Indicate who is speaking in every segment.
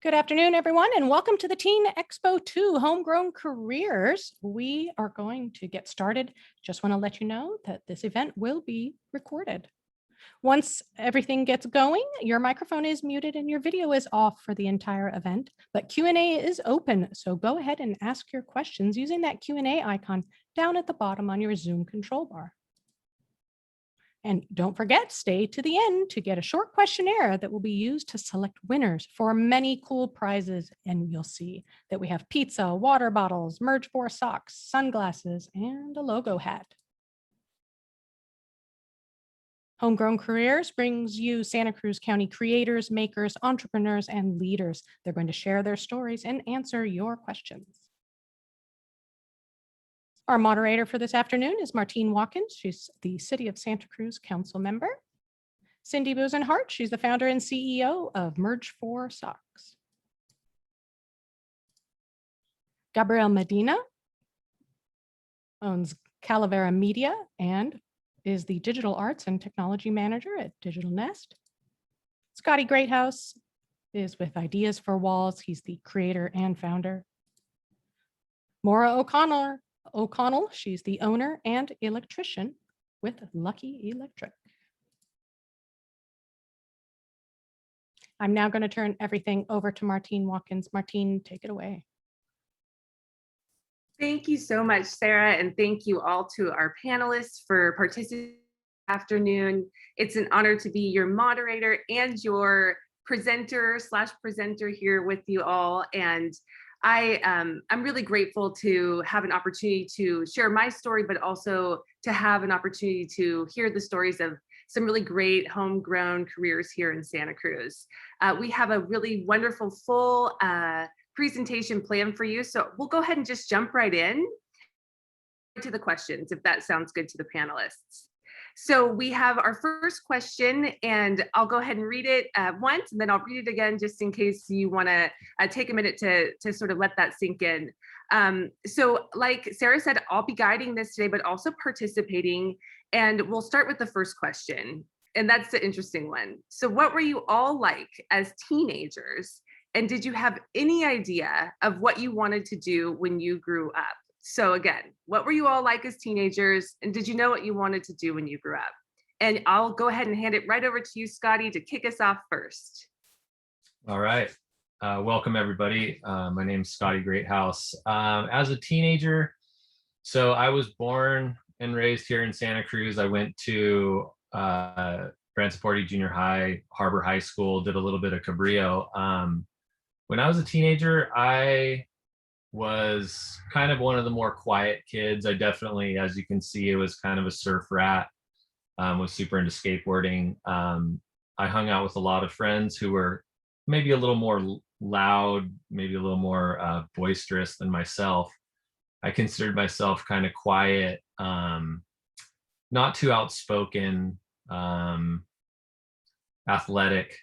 Speaker 1: Good afternoon, everyone, and welcome to the Teen Expo II Homegrown Careers. We are going to get started. Just want to let you know that this event will be recorded. Once everything gets going, your microphone is muted and your video is off for the entire event, but Q&A is open, so go ahead and ask your questions using that Q&A icon down at the bottom on your Zoom control bar. And don't forget, stay to the end to get a short questionnaire that will be used to select winners for many cool prizes. And you'll see that we have pizza, water bottles, Merge 4 socks, sunglasses, and a logo hat. Homegrown Careers brings you Santa Cruz County creators, makers, entrepreneurs, and leaders. They're going to share their stories and answer your questions. Our moderator for this afternoon is Martine Watkins. She's the City of Santa Cruz Council member. Cindi Busenhart, she's the founder and CEO of Merge 4 Socks. Gabriel Medina owns Calavera Media and is the Digital Arts and Technology Manager at DigitalNest. Scottie Greathouse is with Ideas for Walls. He's the creator and founder. Maura O'Connell, she's the owner and electrician with Lucky Electric. I'm now going to turn everything over to Martine Watkins. Martine, take it away.
Speaker 2: Thank you so much, Sarah, and thank you all to our panelists for participating this afternoon. It's an honor to be your moderator and your presenter here with you all. And I'm really grateful to have an opportunity to share my story, but also to have an opportunity to hear the stories of some really great homegrown careers here in Santa Cruz. We have a really wonderful full presentation planned for you. So we'll go ahead and just jump right in to the questions, if that sounds good to the panelists. So we have our first question, and I'll go ahead and read it once, and then I'll read it again just in case you want to take a minute to sort of let that sink in. So like Sarah said, I'll be guiding this today, but also participating, and we'll start with the first question, and that's the interesting one. So what were you all like as teenagers, and did you have any idea of what you wanted to do when you grew up? So again, what were you all like as teenagers, and did you know what you wanted to do when you grew up? And I'll go ahead and hand it right over to you, Scotty, to kick us off first.
Speaker 3: All right. Welcome, everybody. My name's Scottie Greathouse. As a teenager, so I was born and raised here in Santa Cruz. I went to Branciforte Junior High, Harbor High School, did a little bit of Cabrillo. When I was a teenager, I was kind of one of the more quiet kids. I definitely, as you can see, it was kind of a surf rat, was super into skateboarding. I hung out with a lot of friends who were maybe a little more loud, maybe a little more boisterous than myself. I considered myself kind of quiet, not too outspoken, athletic,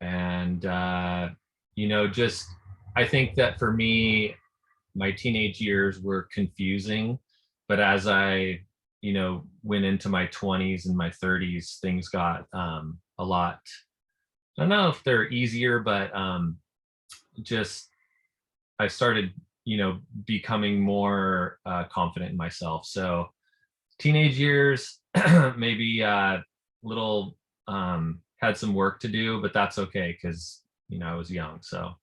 Speaker 3: and just I think that for me, my teenage years were confusing, but as I, went into my 20s and my 30s, things got a lot, I don't know if they're easier, but I started, becoming more confident in myself. So teenage years, maybe little, had some work to do, but that's okay because, I was young. So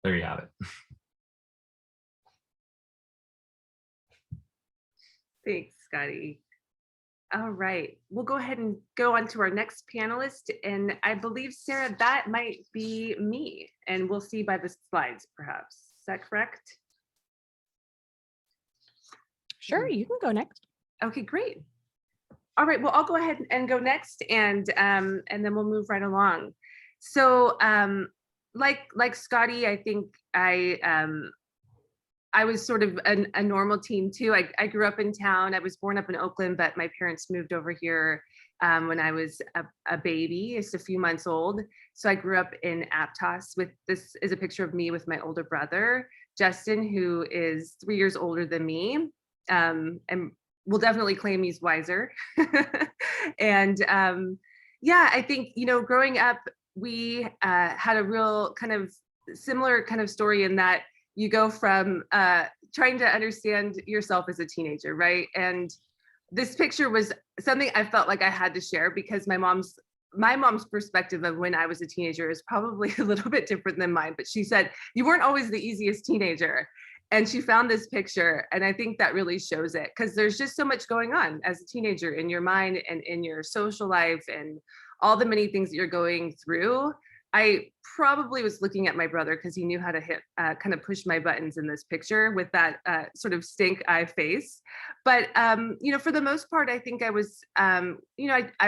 Speaker 3: there you have it.
Speaker 2: Thanks, Scotty. All right, we'll go ahead and go on to our next panelist. And I believe, Sarah, that might be me. And we'll see by the slides, perhaps. Is that correct?
Speaker 1: Sure, you can go next.
Speaker 2: Okay, great. All right, well, I'll go ahead and go next, and then we'll move right along. So like Scotty, I think I was sort of a normal teen too. I grew up in town. I was born up in Oakland, but my parents moved over here when I was a baby, just a few months old. So I grew up in Aptos. This is a picture of me with my older brother, Justin, who is 3 years older than me, and will definitely claim he's wiser. And yeah, I think, growing up, we had a real kind of similar kind of story in that you go from trying to understand yourself as a teenager, right? And this picture was something I felt like I had to share because my mom's perspective of when I was a teenager is probably a little bit different than mine, but she said, you weren't always the easiest teenager. And she found this picture, and I think that really shows it, because there's just so much going on as a teenager in your mind and in your social life and all the many things that you're going through. I probably was looking at my brother because he knew how to hit, kind of push my buttons in this picture with that sort of stink eye face. But, for the most part, I think I was, I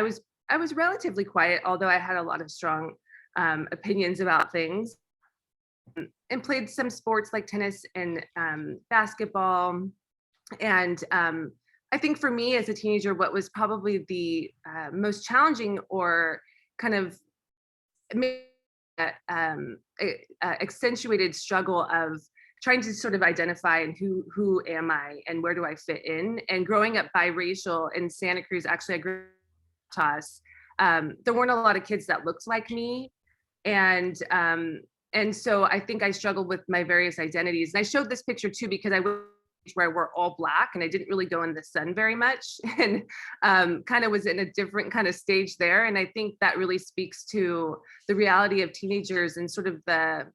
Speaker 2: was relatively quiet, although I had a lot of strong opinions about things, and played some sports like tennis and basketball. And I think for me as a teenager, what was probably the most challenging or kind of accentuated struggle of trying to sort of identify and who am I and where do I fit in. And growing up biracial in Santa Cruz, actually I grew up there weren't a lot of kids that looked like me. And so I think I struggled with my various identities. And I showed this picture too, because I went where I wore all black and I didn't really go in the sun very much, and kind of was in a different kind of stage there. And I think that really speaks to the reality of teenagers and sort of the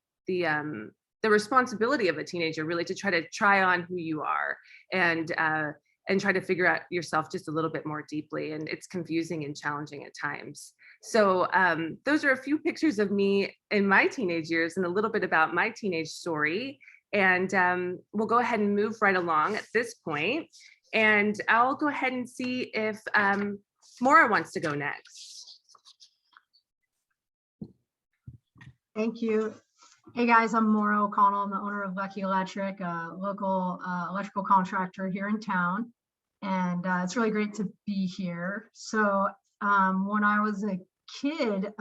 Speaker 2: responsibility of a teenager, really, to try on who you are and try to figure out yourself just a little bit more deeply. And it's confusing and challenging at times. So those are a few pictures of me in my teenage years and a little bit about my teenage story. And we'll go ahead and move right along at this point. And I'll go ahead and see if Maura wants to go next.
Speaker 4: Thank you. Hey guys, I'm Maura O'Connell. I'm the owner of Lucky Electric, a local electrical contractor here in town. And it's really great to be here. So when I was a kid,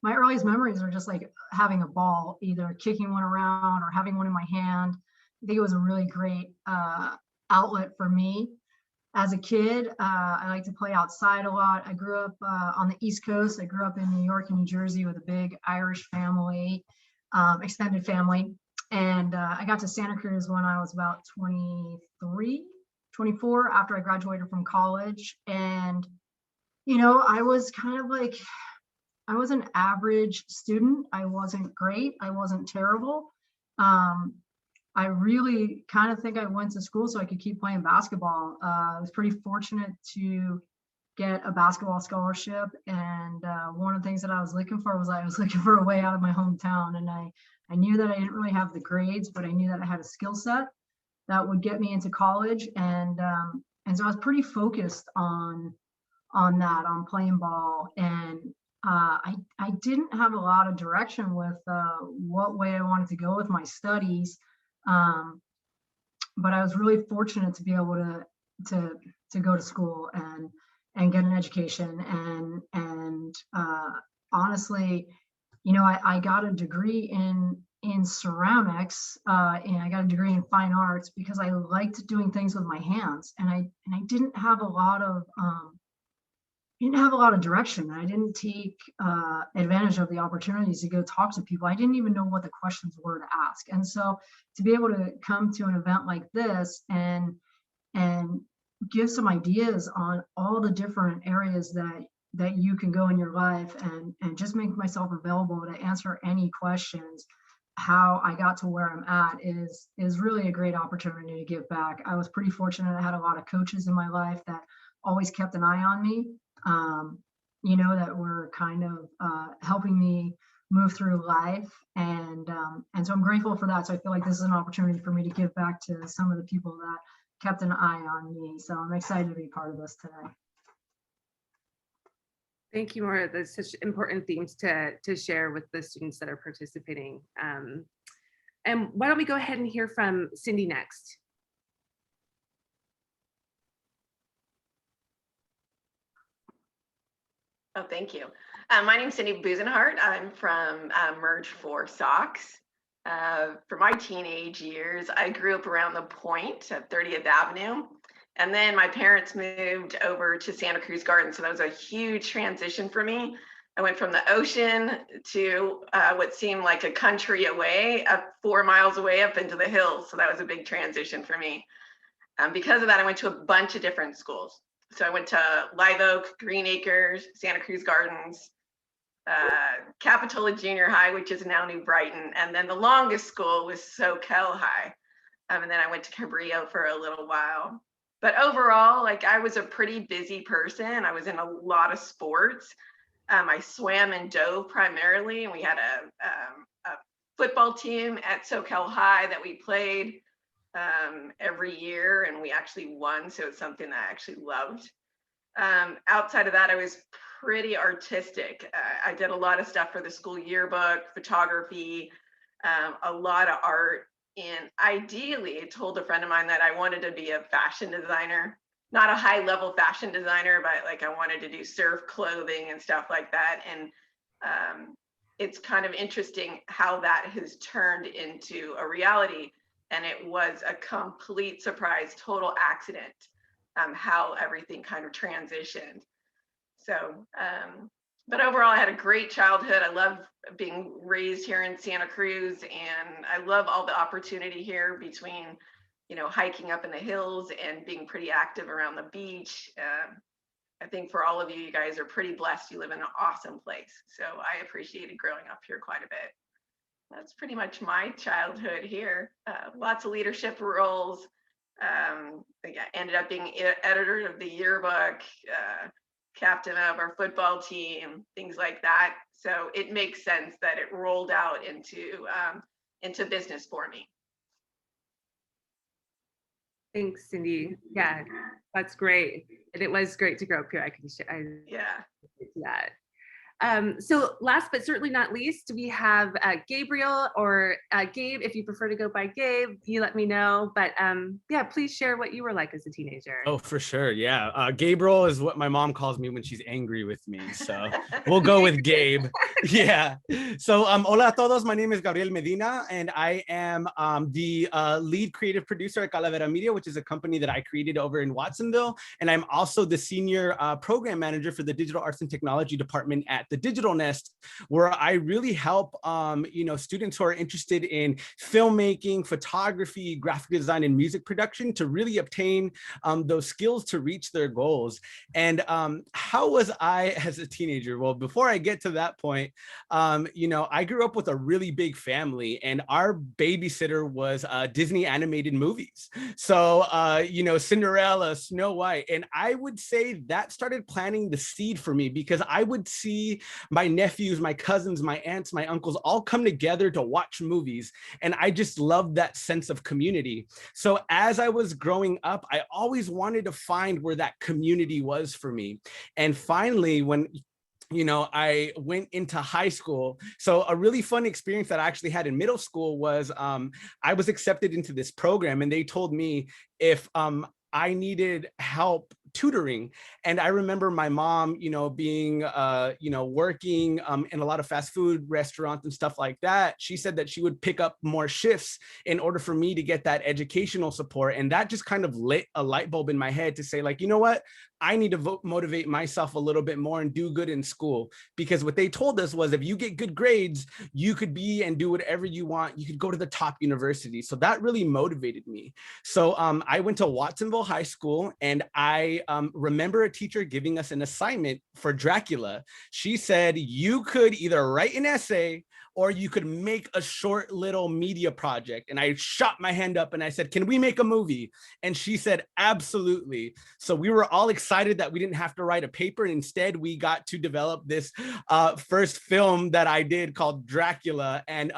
Speaker 4: my earliest memories are just like having a ball, either kicking one around or having one in my hand. I think it was a really great outlet for me. As a kid, I like to play outside a lot. I grew up on the East Coast. I grew up in New York and New Jersey with a big Irish family, extended family. And I got to Santa Cruz when I was about 23, 24, after I graduated from college. And, I was kind of like, I was an average student. I wasn't great. I wasn't terrible. I really kind of think I went to school so I could keep playing basketball. I was pretty fortunate to get a basketball scholarship. And one of the things that I was looking for was I was looking for a way out of my hometown. And I knew that I didn't really have the grades, but I knew that I had a skill set that would get me into college. And so I was pretty focused on that, on playing ball. And I didn't have a lot of direction with what way I wanted to go with my studies. But I was really fortunate to be able to go to school and get an education. And honestly, I got a degree in ceramics, and I got a degree in fine arts because I liked doing things with my hands. And I didn't have a lot of direction. I didn't take advantage of the opportunities to go talk to people. I didn't even know what the questions were to ask. And so to be able to come to an event like this and give some ideas on all the different areas that you can go in your life, and just make myself available to answer any questions, how I got to where I'm at is really a great opportunity to give back. I was pretty fortunate. I had a lot of coaches in my life that always kept an eye on me. That were kind of helping me move through life. And so I'm grateful for that. So I feel like this is an opportunity for me to give back to some of the people that kept an eye on me. So I'm excited to be part of this today.
Speaker 2: Thank you, Maura. That's such important themes to share with the students that are participating. And why don't we go ahead and hear from Cindi next?
Speaker 5: Oh, thank you. My name is Cindi Boozenhart. I'm from Merge 4 Sox. For my teenage years, I grew up around the point at 30th Avenue. And then my parents moved over to Santa Cruz Garden. So that was a huge transition for me. I went from the ocean to what seemed like a country away, up 4 miles away up into the hills. So that was a big transition for me. Because of that, I went to a bunch of different schools. So I went to Live Oak, Green Acres, Santa Cruz Gardens, Capitola Junior High, which is now New Brighton. And then the longest school was Soquel High. And then I went to Cabrillo for a little while. But overall, like, I was a pretty busy person. I was in a lot of sports. I swam and dove primarily, and we had a football team at Soquel High that we played every year, and we actually won. So it's something that I actually loved. Outside of that, I was pretty artistic. I did a lot of stuff for the school yearbook, photography, a lot of art. And ideally, I told a friend of mine that I wanted to be a fashion designer, not a high level fashion designer, but like I wanted to do surf clothing and stuff like that. And it's kind of interesting how that has turned into a reality. And it was a complete surprise, total accident, how everything kind of transitioned. So, but overall, I had a great childhood. I love being raised here in Santa Cruz, and I love all the opportunity here between, you know, hiking up in the hills and being pretty active around the beach. I think for all of you, you guys are pretty blessed. You live in an awesome place. So I appreciated growing up here quite a bit. That's pretty much my childhood here. Lots of leadership roles. I ended up being editor of the yearbook, captain of our football team, things like that. So it makes sense that it rolled out into business for me.
Speaker 2: Thanks, Cindi. Yeah, that's great. And it was great to grow up here. I can share that. So last but certainly not least, we have Gabriel, or Gabe, if you prefer to go by Gabe, you let me know. But yeah, please share what you were like as a teenager.
Speaker 6: Oh, for sure. Yeah. Gabriel is what my mom calls me when she's angry with me. So we'll go with Gabe. Yeah. So hola a todos. My name is Gabriel Medina, and I am the lead creative producer at Calavera Media, which is a company that I created over in Watsonville. And I'm also the senior program manager for the Digital Arts and Technology department at the DigitalNest, where I really help students who are interested in filmmaking, photography, graphic design, and music production to really obtain those skills to reach their goals. And how was I as a teenager? Well, before I get to that point, I grew up with a really big family, and our babysitter was Disney animated movies. So, Cinderella, Snow White. And I would say that started planting the seed for me, because I would see my nephews, my cousins, my aunts, my uncles all come together to watch movies. And I just loved that sense of community. So as I was growing up, I always wanted to find where that community was for me. And finally, when I went into high school. So a really fun experience that I actually had in middle school was I was accepted into this program, and they told me if I needed help tutoring. And I remember my mom, being, working in a lot of fast food restaurants and stuff like that. She said that she would pick up more shifts in order for me to get that educational support. And that just kind of lit a light bulb in my head to say, like, you know what? I need to motivate myself a little bit more and do good in school, because what they told us was if you get good grades, you could be and do whatever you want. You could go to the top university. So that really motivated me. So I went to Watsonville High School, and I remember a teacher giving us an assignment for Dracula. She said you could either write an essay or you could make a short little media project. And I shot my hand up and I said, can we make a movie? And she said, absolutely. So we were all excited that we didn't have to write a paper. And instead, we got to develop this first film that I did called Dracula. And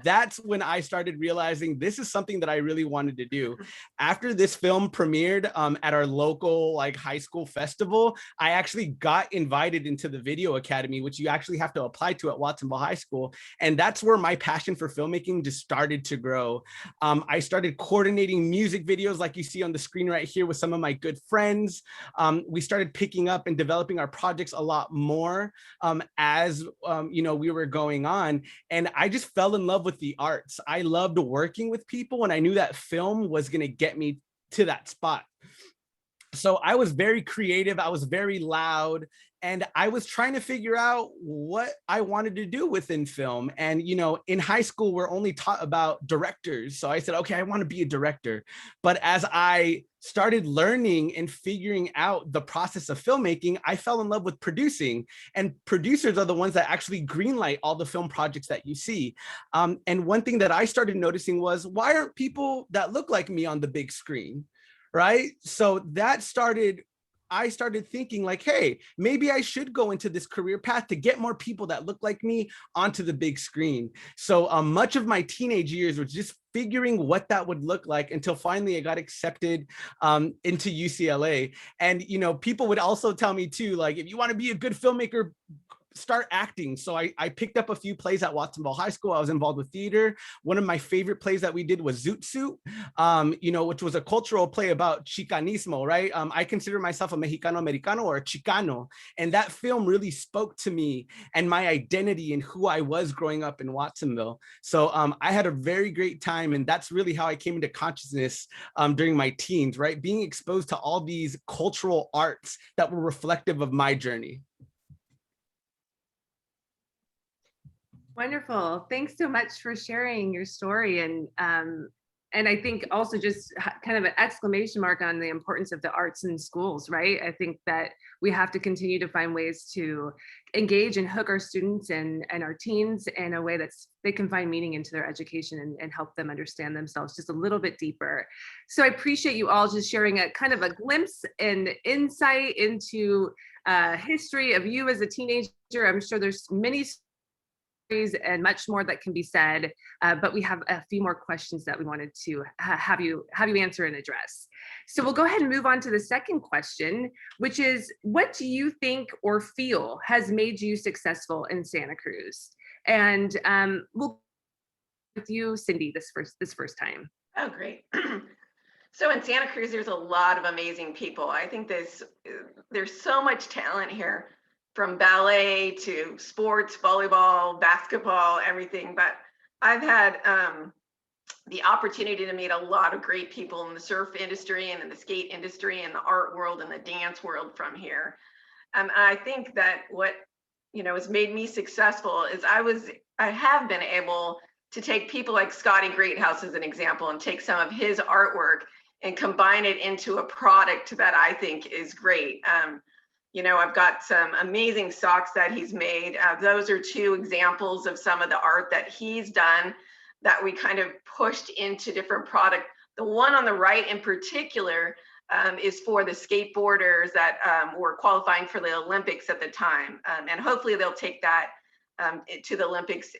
Speaker 6: that's when I started realizing this is something that I really wanted to do. After this film premiered at our local high school festival, I actually got invited into the Video Academy, which you actually have to apply to at Watsonville High School. And that's where my passion for filmmaking just started to grow. I started coordinating music videos like you see on the screen right here with some of my good friends. We started picking up and developing our projects a lot more as we were going on. And I just fell in love with the arts. I loved working with people, and I knew that film was going to get me to that spot. So I was very creative, I was very loud, and I was trying to figure out what I wanted to do within film. And, you know, in high school, we're only taught about directors. So I said, okay, I want to be a director. But as I started learning and figuring out the process of filmmaking, I fell in love with producing. And producers are the ones that actually greenlight all the film projects that you see. And one thing that I started noticing was, why aren't people that look like me on the big screen? Right? So I started thinking like, hey, maybe I should go into this career path to get more people that look like me onto the big screen. So much of my teenage years was just figuring what that would look like until finally I got accepted into UCLA. And, you know, people would also tell me too, like, if you want to be a good filmmaker, start acting. So I picked up a few plays at Watsonville High School. I was involved with theater. One of my favorite plays that we did was Zoot Suit, you know, which was a cultural play about Chicanismo, right? I consider myself a Mexicano Americano or a Chicano. And that film really spoke to me and my identity and who I was growing up in Watsonville. So I had a very great time. And that's really how I came into consciousness during my teens, right? Being exposed to all these cultural arts that were reflective of my journey.
Speaker 2: Wonderful. Thanks so much for sharing your story. And I think also just kind of an exclamation mark on the importance of the arts in schools, right? I think that we have to continue to find ways to engage and hook our students and our teens in a way that's they can find meaning into their education and help them understand themselves just a little bit deeper. So I appreciate you all just sharing a kind of a glimpse and insight into history of you as a teenager. I'm sure there's many and much more that can be said, but we have a few more questions that we wanted to have you answer and address. So we'll go ahead and move on to the second question, which is, what do you think or feel has made you successful in Santa Cruz? And we'll with you, Cindi, this first time.
Speaker 5: Oh, great. So in Santa Cruz, there's a lot of amazing people. I think there's so much talent here, from ballet to sports, volleyball, basketball, everything. But I've had the opportunity to meet a lot of great people in the surf industry and in the skate industry and the art world and the dance world from here. And I think that what, you know, has made me successful is I have been able to take people like Scottie Greathouse as an example and take some of his artwork and combine it into a product that I think is great. You know, I've got some amazing socks that he's made. Those are two examples of some of the art that he's done that we kind of pushed into different product. The one on the right in particular is for the skateboarders that were qualifying for the Olympics at the time. And hopefully they'll take that to the Olympics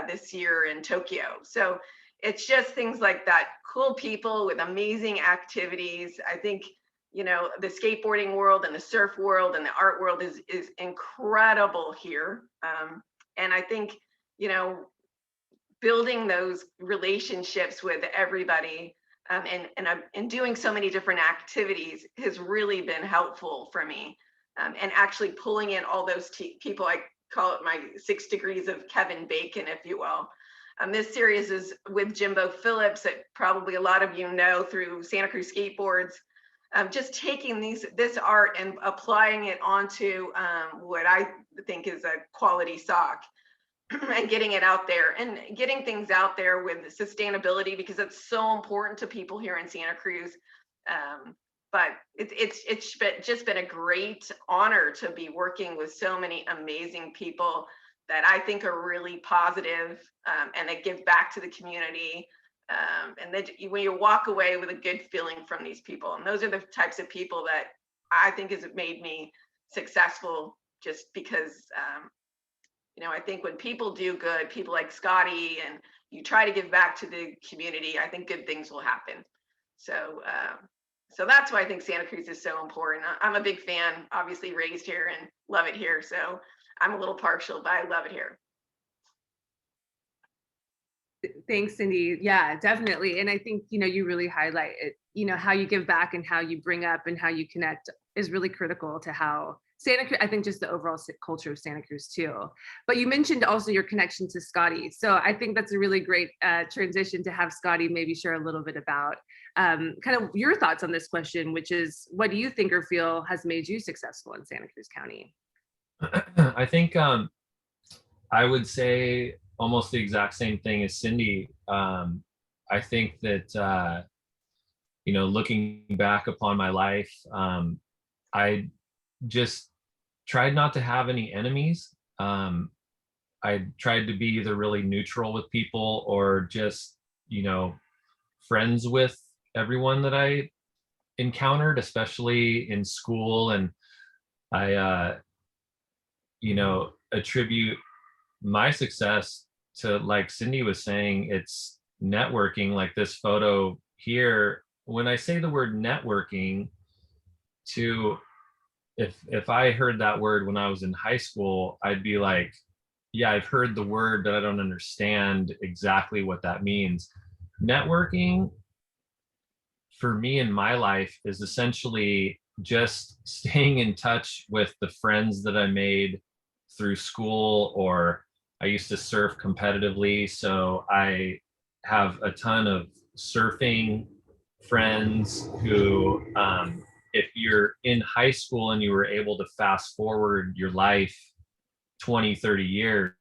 Speaker 5: this year in Tokyo. So it's just things like that. Cool people with amazing activities. I think, you know, the skateboarding world and the surf world and the art world is incredible here. And I think, you know, building those relationships with everybody and doing so many different activities has really been helpful for me. And actually pulling in all those people, I call it my 6 degrees of Kevin Bacon, if you will. This series is with Jimbo Phillips, that probably a lot of you know through Santa Cruz Skateboards. Just taking this art and applying it onto what I think is a quality sock and getting it out there and getting things out there with sustainability, because it's so important to people here in Santa Cruz. But it's just been a great honor to be working with so many amazing people that I think are really positive, and that give back to the community. And that when you walk away with a good feeling from these people, and those are the types of people that I think has made me successful, just because, you know, I think when people do good, people like Scotty, and you try to give back to the community, I think good things will happen. So that's why I think Santa Cruz is so important. I'm a big fan, obviously raised here and love it here. So I'm a little partial, but I love it here.
Speaker 2: Thanks, Cindi. Yeah, definitely. And I think, you know, you really highlight it, you know, how you give back and how you bring up and how you connect is really critical to how Santa Cruz, I think just the overall culture of Santa Cruz too. But you mentioned also your connection to Scotty. So I think that's a really great transition to have Scotty maybe share a little bit about kind of your thoughts on this question, which is, what do you think or feel has made you successful in Santa Cruz County?
Speaker 3: I think I would say almost the exact same thing as Cindi. I think that, looking back upon my life, I just tried not to have any enemies. I tried to be either really neutral with people or just, friends with everyone that I encountered, especially in school. And I, attribute my success to, like Cindi was saying, it's networking. Like this photo here, when I say the word networking, if I heard that word when I was in high school, I'd be like, yeah, I've heard the word, but I don't understand exactly what that means. Networking for me in my life is essentially just staying in touch with the friends that I made through school, or I used to surf competitively. So I have a ton of surfing friends who, if you're in high school and you were able to fast forward your life 20, 30 years,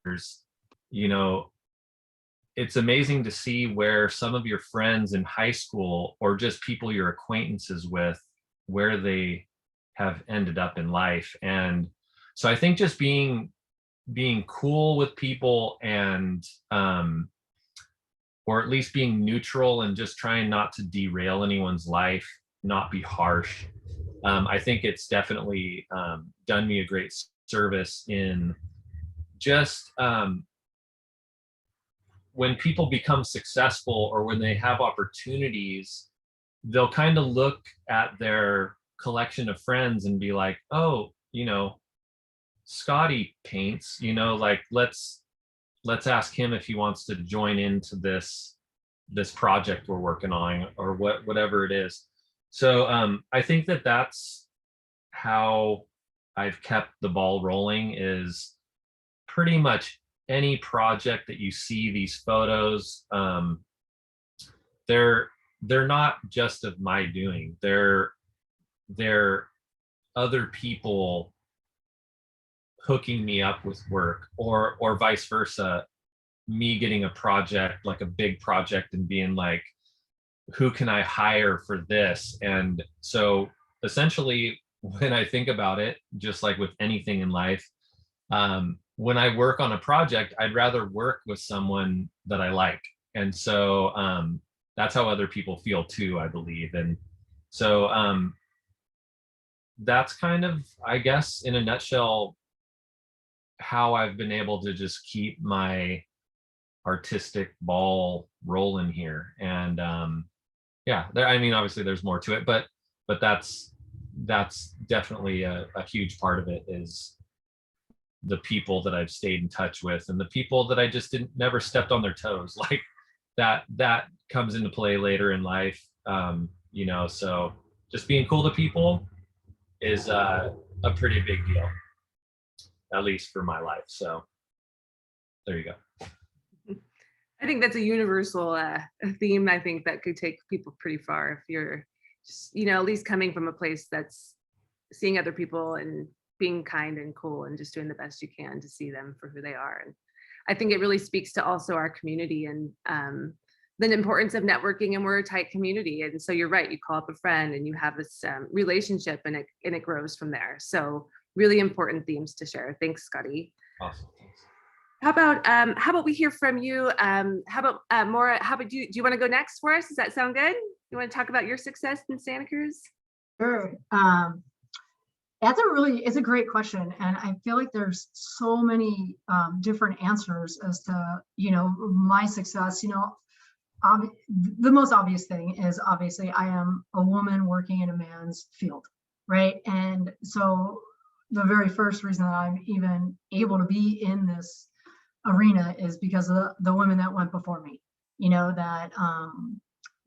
Speaker 3: it's amazing to see where some of your friends in high school, or just people you're acquaintances with, where they have ended up in life. And so I think just being cool with people, and or at least being neutral and just trying not to derail anyone's life, not be harsh. I think it's definitely done me a great service in just when people become successful or when they have opportunities, they'll kind of look at their collection of friends and be like, oh, Scotty paints, like let's ask him if he wants to join into this project we're working on, or whatever it is. So I think that's how I've kept the ball rolling, is pretty much any project that you see these photos, they're not just of my doing. They're other people hooking me up with work, or vice versa, me getting a project, like a big project, and being like, who can I hire for this? And so essentially, when I think about it, just like with anything in life, when I work on a project, I'd rather work with someone that I like. And so that's how other people feel too, I believe. And so that's kind of, I guess, in a nutshell, how I've been able to just keep my artistic ball rolling here. And obviously there's more to it, but that's definitely a huge part of it, is the people that I've stayed in touch with, and the people that I just never stepped on their toes. Like that comes into play later in life. So just being cool to people is a pretty big deal, at least for my life. So there you go.
Speaker 2: I think that's a universal theme. I think that could take people pretty far if you're just, at least coming from a place that's seeing other people and being kind and cool and just doing the best you can to see them for who they are. And I think it really speaks to also our community and the importance of networking, and we're a tight community. And so you're right, you call up a friend and you have this relationship, and it grows from there. So really important themes to share. Thanks, Scotty.
Speaker 3: Awesome.
Speaker 2: How about we hear from you? How about Maura? How about do you want to go next for us? Does that sound good? You want to talk about your success in Santa Cruz?
Speaker 4: Sure. It's a great question. And I feel like there's so many different answers as to, my success. The most obvious thing is obviously I am a woman working in a man's field, right? And so the very first reason that I'm even able to be in this arena is because of the women that went before me,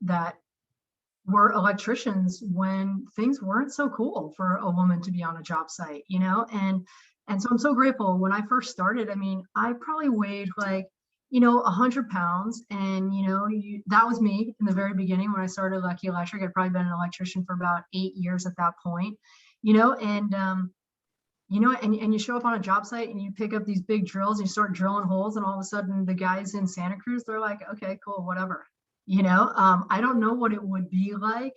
Speaker 4: that were electricians when things weren't so cool for a woman to be on a job site, and so I'm so grateful. When I first started, I probably weighed like 100 pounds. And, that was me in the very beginning when I started Lucky Electric. I'd probably been an electrician for about 8 years at that point, and you show up on a job site and you pick up these big drills and you start drilling holes, and all of a sudden the guys in Santa Cruz, they're like, okay, cool, whatever. I don't know what it would be like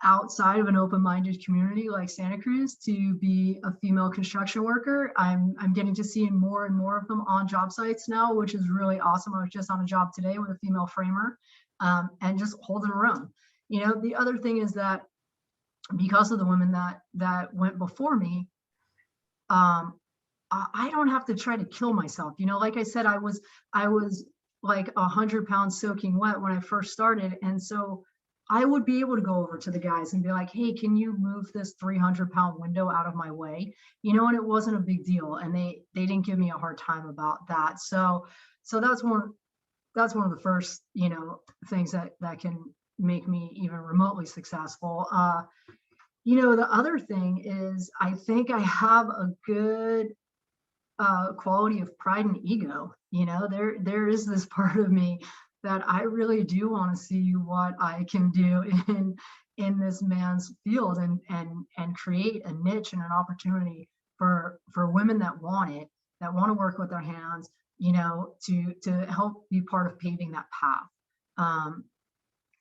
Speaker 4: outside of an open-minded community like Santa Cruz to be a female construction worker. I'm getting to see more and more of them on job sites now, which is really awesome. I was just on a job today with a female framer, and just holding her own. The other thing is that because of the women that went before me, I don't have to try to kill myself. Like I said, I was like 100 pounds soaking wet when I first started. And so I would be able to go over to the guys and be like, hey, can you move this 300-pound window out of my way? And it wasn't a big deal. And they didn't give me a hard time about that. So that's one of the first, things that can make me even remotely successful. The other thing is, I think I have a good quality of pride and ego. There is this part of me that I really do want to see what I can do in this man's field and create a niche and an opportunity for women that want it, that want to work with their hands, to help be part of paving that path.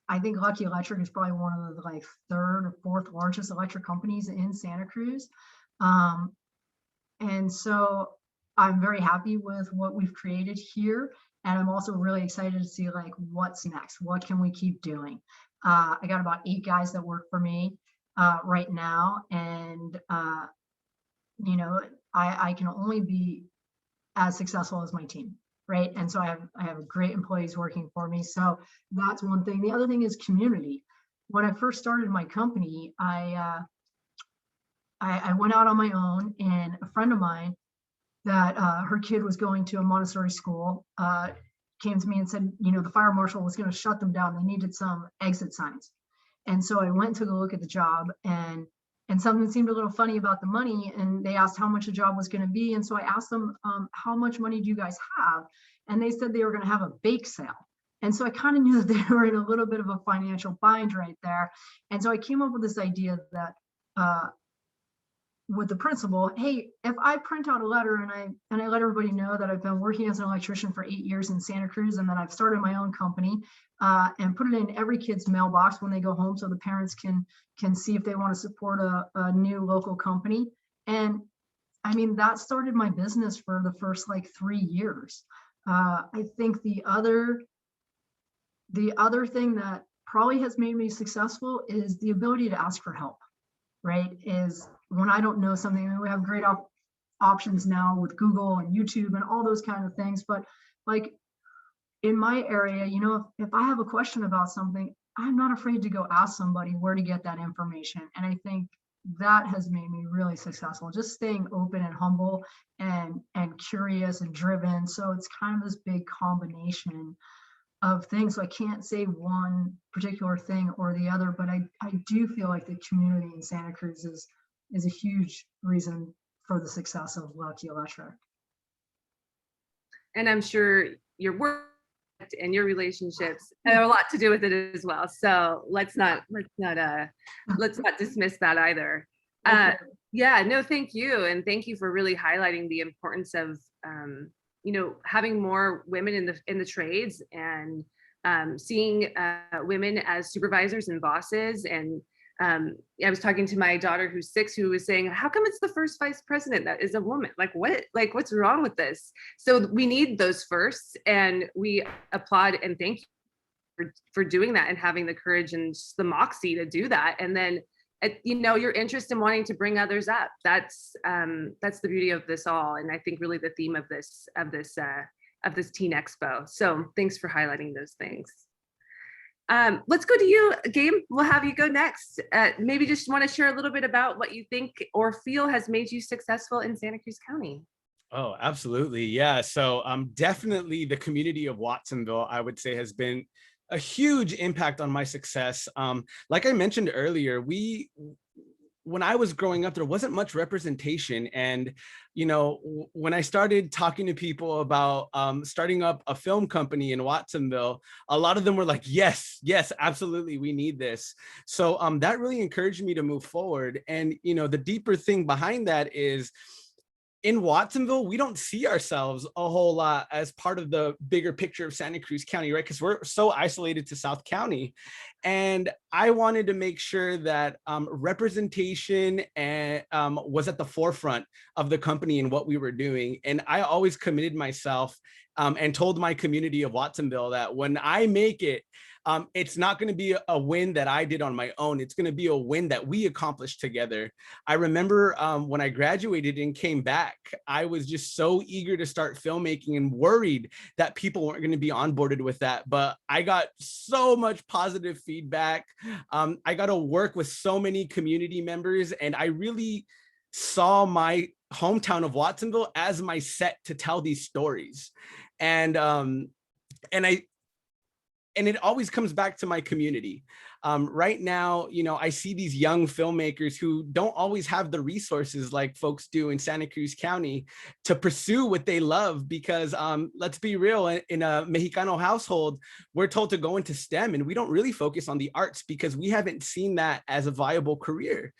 Speaker 4: I think Lucky Electric is probably one of the third or fourth largest electric companies in Santa Cruz. And so I'm very happy with what we've created here. And I'm also really excited to see what's next. What can we keep doing? I got about 8 guys that work for me right now. And, I can only be as successful as my team. Right. And so I have great employees working for me. So that's one thing. The other thing is community. When I first started my company, I went out on my own, and a friend of mine that her kid was going to a Montessori school came to me and said, the fire marshal was going to shut them down. They needed some exit signs. And so I went and took a look at the job, and something seemed a little funny about the money, and they asked how much the job was going to be. And so I asked them, how much money do you guys have? And they said they were going to have a bake sale. And so I kind of knew that they were in a little bit of a financial bind right there. And so I came up with this idea that with the principal, hey, if I print out a letter and I let everybody know that I've been working as an electrician for 8 years in Santa Cruz, and that I've started my own company, and put it in every kid's mailbox when they go home, so the parents can see if they want to support a new local company. And I mean, that started my business for the first 3 years. I think the other thing that probably has made me successful is the ability to ask for help, right? Is when I don't know something, and we have great options now with Google and YouTube and all those kind of things. But in my area, if I have a question about something, I'm not afraid to go ask somebody where to get that information. And I think that has made me really successful, just staying open and humble and curious and driven. So it's kind of this big combination of things. So I can't say one particular thing or the other, but I do feel like the community in Santa Cruz is a huge reason for the success of Lucky Electric.
Speaker 2: And I'm sure your work and your relationships have a lot to do with it as well. So let's not dismiss that either. Yeah, no, thank you. And thank you for really highlighting the importance of, having more women in the trades, and seeing women as supervisors and bosses. And I was talking to my daughter who's 6, who was saying, how come it's the first vice president that is a woman? What's wrong with this? So we need those firsts, and we applaud and thank you for doing that and having the courage and just the moxie to do that. And then, your interest in wanting to bring others up. That's the beauty of this all. And I think really the theme of this Teen Expo. So thanks for highlighting those things. Let's go to you, Gabe. We'll have you go next. Maybe just want to share a little bit about what you think or feel has made you successful in Santa Cruz County.
Speaker 6: Oh, absolutely. Yeah. So definitely the community of Watsonville, I would say, has been a huge impact on my success. Like I mentioned earlier, when I was growing up, there wasn't much representation. And, you know, when I started talking to people about starting up a film company in Watsonville, a lot of them were like, yes, yes, absolutely, we need this. So that really encouraged me to move forward. And, you know, the deeper thing behind that is, in Watsonville, we don't see ourselves a whole lot as part of the bigger picture of Santa Cruz County, right? Because we're so isolated to South County. And I wanted to make sure that representation and, was at the forefront of the company and what we were doing. And I always committed myself and told my community of Watsonville that when I make it, it's not going to be a win that I did on my own. It's going to be a win that we accomplished together. I remember when I graduated and came back, I was just so eager to start filmmaking and worried that people weren't going to be onboarded with that. But I got so much positive feedback. I got to work with so many community members, and I really saw my hometown of Watsonville as my set to tell these stories. And it always comes back to my community. Right now, you know, I see these young filmmakers who don't always have the resources like folks do in Santa Cruz County to pursue what they love, because let's be real, in a Mexicano household, we're told to go into STEM, and we don't really focus on the arts because we haven't seen that as a viable career,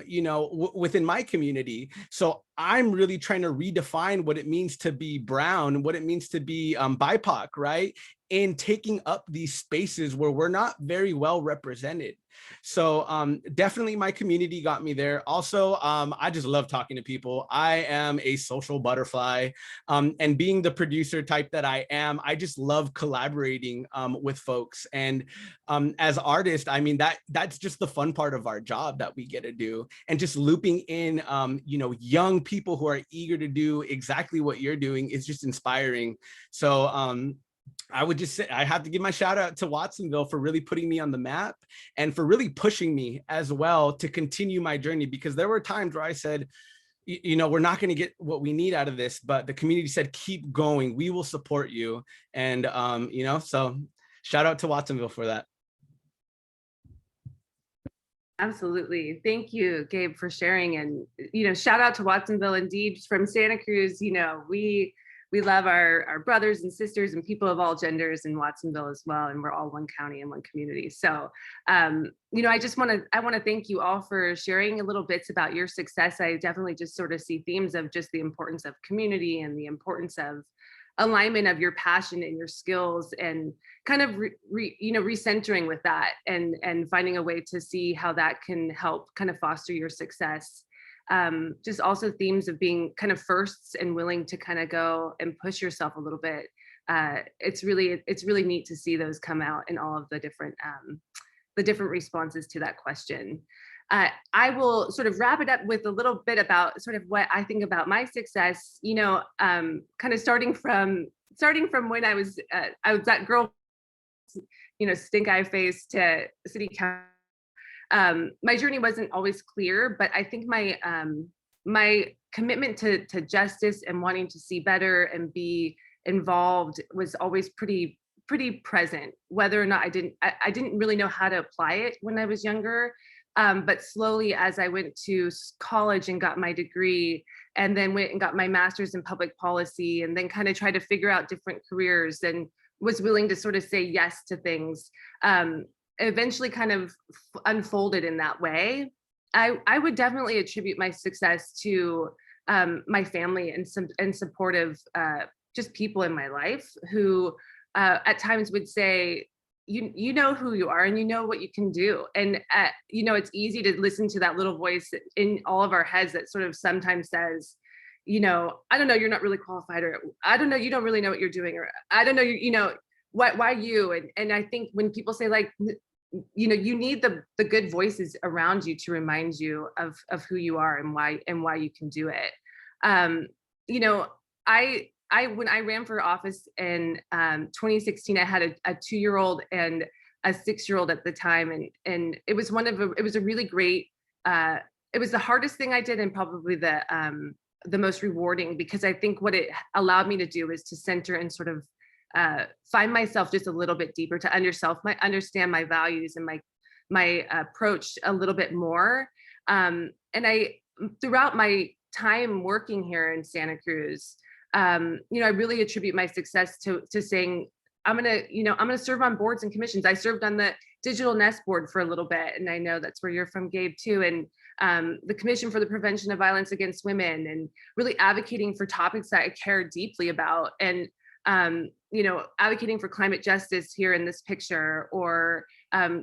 Speaker 6: you know, within my community. So I'm really trying to redefine what it means to be brown, what it means to be BIPOC, right? In taking up these spaces where we're not very well represented. So definitely my community got me there. Also, I just love talking to people. I am a social butterfly, and being the producer type that I am, I just love collaborating with folks. And as artists, I mean, that's just the fun part of our job that we get to do. And just looping in, you know, young people who are eager to do exactly what you're doing is just inspiring. So I would just say I have to give my shout out to Watsonville for really putting me on the map and for really pushing me as well to continue my journey, because there were times where I said, you know, we're not going to get what we need out of this, but the community said, keep going, we will support you. And, you know, so shout out to Watsonville for that.
Speaker 2: Absolutely. Thank you, Gabe, for sharing. And, you know, shout out to Watsonville. Indeed, from Santa Cruz, you know, we love our brothers and sisters and people of all genders in Watsonville as well. And we're all one county and one community. So, you know, I want to thank you all for sharing a little bits about your success. I definitely just sort of see themes of just the importance of community and the importance of alignment of your passion and your skills, and kind of you know, recentering with that and finding a way to see how that can help kind of foster your success. Just also themes of being kind of firsts and willing to kind of go and push yourself a little bit. It's really neat to see those come out in all of the different responses to that question. I will sort of wrap it up with a little bit about sort of what I think about my success, you know, kind of starting from when I was that girl, you know, stink eye face to city council. My journey wasn't always clear, but I think my commitment to justice and wanting to see better and be involved was always pretty present. Whether or not I didn't really know how to apply it when I was younger, but slowly as I went to college and got my degree, and then went and got my master's in public policy, and then kind of tried to figure out different careers and was willing to sort of say yes to things. Eventually kind of unfolded in that way. I would definitely attribute my success to my family and supportive just people in my life who at times would say, you know who you are and you know what you can do. And you know, it's easy to listen to that little voice in all of our heads that sort of sometimes says, you know, I don't know, you're not really qualified, or I don't know, you don't really know what you're doing, or I don't know, you know, why you? And I think when people say, like, you know, you need the good voices around you to remind you of who you are and why you can do it. You know, when I ran for office in 2016, I had a 2-year-old and a 6-year-old at the time, and it was a really great. It was the hardest thing I did, and probably the most rewarding, because I think what it allowed me to do is to center and sort of find myself just a little bit deeper, to understand my values and my approach a little bit more. And throughout my time working here in Santa Cruz, I really attribute my success to saying, I'm gonna serve on boards and commissions. I served on the DigitalNest board for a little bit, and I know that's where you're from, Gabe, too. And the Commission for the Prevention of Violence Against Women, and really advocating for topics that I care deeply about. And advocating for climate justice here in this picture, or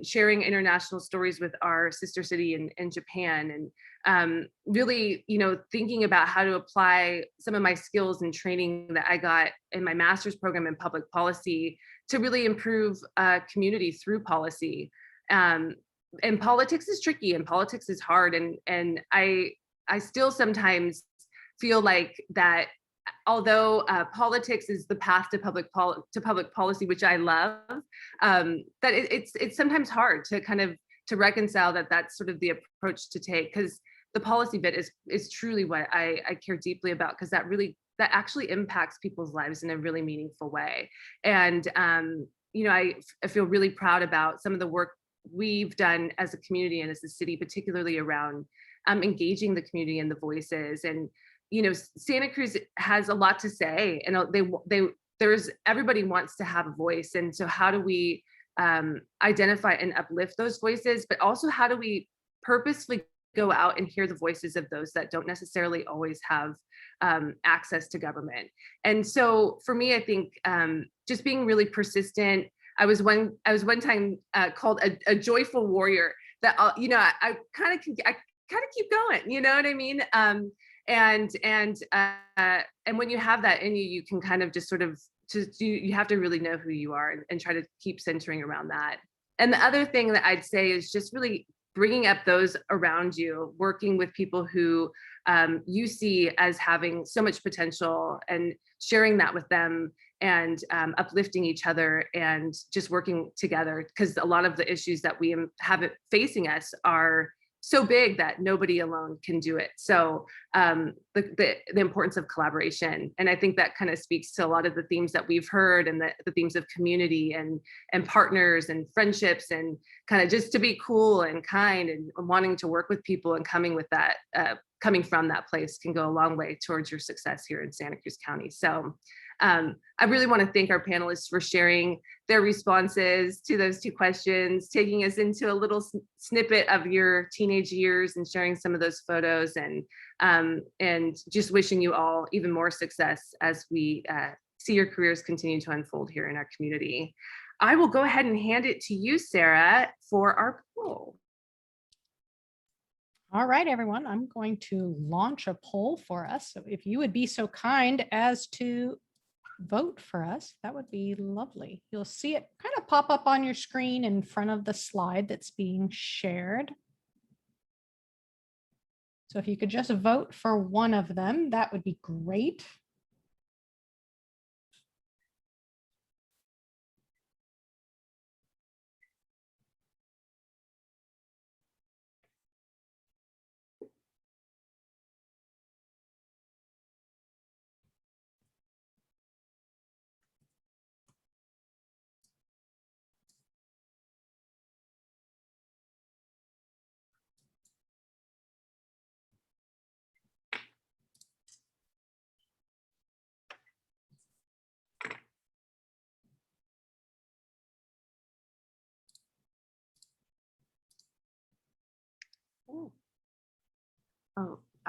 Speaker 2: sharing international stories with our sister city in Japan, and really, thinking about how to apply some of my skills and training that I got in my master's program in public policy to really improve community through policy. And politics is tricky, and politics is hard, and I still sometimes feel like that. Although politics is the path to public policy, which I love, that it's sometimes hard to to reconcile that that's sort of the approach to take, because the policy bit is truly what I care deeply about, because that actually impacts people's lives in a really meaningful way. And I feel really proud about some of the work we've done as a community and as a city, particularly around engaging the community and the voices. And Santa Cruz has a lot to say, and everybody wants to have a voice. And so how do we identify and uplift those voices, but also how do we purposefully go out and hear the voices of those that don't necessarily always have access to government? And so for me, I think just being really persistent. I was one time called a joyful warrior. That I kind of keep going. You know what I mean? And when you have that in you, you can kind of just you have to really know who you are, and try to keep centering around that. And the other thing that I'd say is just really bringing up those around you, working with people who you see as having so much potential, and sharing that with them, and uplifting each other, and just working together, because a lot of the issues that we have facing us are so big that nobody alone can do it. So the importance of collaboration. And I think that kind of speaks to a lot of the themes that we've heard, and the themes of community and partners and friendships, and kind of just to be cool and kind, and wanting to work with people, and coming from that place can go a long way towards your success here in Santa Cruz County. So I really want to thank our panelists for sharing their responses to those two questions, taking us into a little snippet of your teenage years, and sharing some of those photos, and just wishing you all even more success as we see your careers continue to unfold here in our community. I will go ahead and hand it to you, Sarah, for our poll.
Speaker 1: All right, everyone, I'm going to launch a poll for us. So if you would be so kind as to vote for us, that would be lovely. You'll see it kind of pop up on your screen in front of the slide that's being shared. So if you could just vote for one of them, that would be great.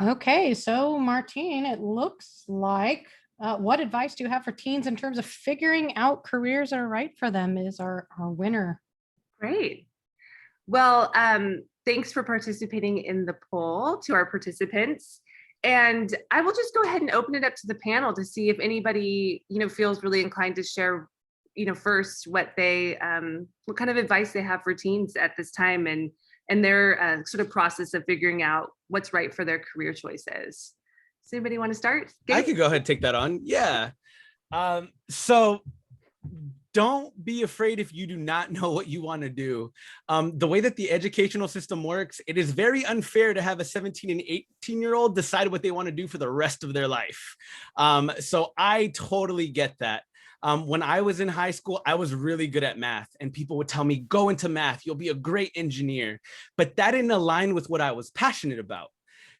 Speaker 1: Okay, so Martine, it looks like what advice do you have for teens in terms of figuring out careers that are right for them is our winner.
Speaker 2: Great. Well, thanks for participating in the poll, to our participants. And I will just go ahead and open it up to the panel to see if anybody, feels really inclined to share, first what kind of advice they have for teens at this time, and their sort of process of figuring out what's right for their career choices. Does anybody want to start? Gabe?
Speaker 6: I could go ahead and take that on. Yeah. So don't be afraid if you do not know what you want to do. The way that the educational system works, it is very unfair to have a 17 and 18-year-old decide what they want to do for the rest of their life. So I totally get that. When I was in high school, I was really good at math, and people would tell me, go into math, you'll be a great engineer. But that didn't align with what I was passionate about.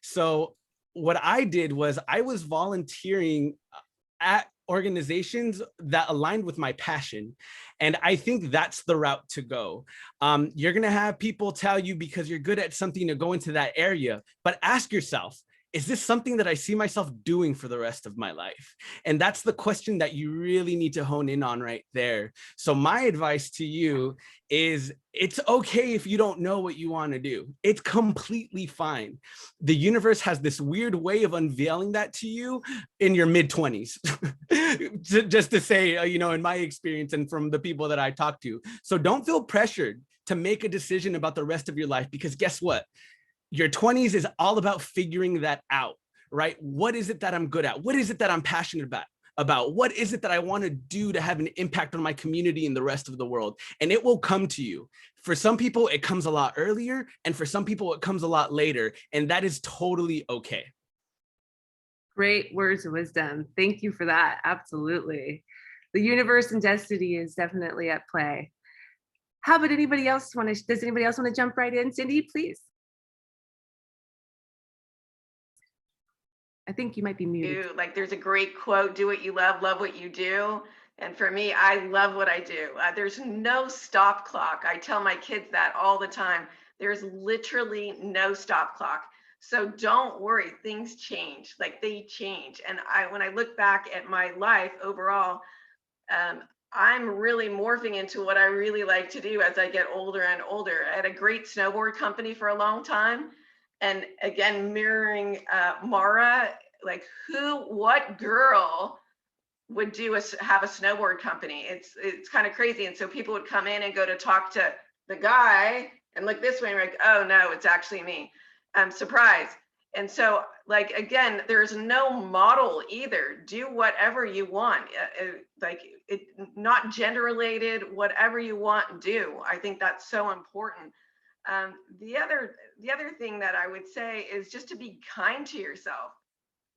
Speaker 6: So what I did was I was volunteering at organizations that aligned with my passion. And I think that's the route to go. You're going to have people tell you because you're good at something to go into that area, but ask yourself, is this something that I see myself doing for the rest of my life? And that's the question that you really need to hone in on right there. So my advice to you is it's okay if you don't know what you want to do. It's completely fine. The universe has this weird way of unveiling that to you in your mid-20s, just to say, you know, in my experience and from the people that I talk to. So don't feel pressured to make a decision about the rest of your life, because guess what? Your 20s is all about figuring that out, right? What is it that I'm good at? What is it that I'm passionate about? What is it that I want to do to have an impact on my community and the rest of the world? And it will come to you. For some people, it comes a lot earlier, and for some people, it comes a lot later, and that is totally okay.
Speaker 2: Great words of wisdom. Thank you for that. Absolutely. The universe and destiny is definitely at play. How about anybody else does anybody else want to jump right in? Cindi, please. I think you might be muted.
Speaker 5: Like there's a great quote, do what you love what you do. And for me, I love what I do. There's no stop clock. I tell my kids that all the time. There's literally no stop clock. So don't worry, things change, like they change. And when I look back at my life overall, I'm really morphing into what I really like to do as I get older and older. I had a great snowboard company for a long time. And again, mirroring Maura, like what girl would have a snowboard company? It's kind of crazy. And so people would come in and go to talk to the guy and look this way and like, oh no, it's actually me. I'm surprised. And so like, again, there's no model either. Do whatever you want. Not gender related, whatever you want, do. I think that's so important. The other thing that I would say is just to be kind to yourself.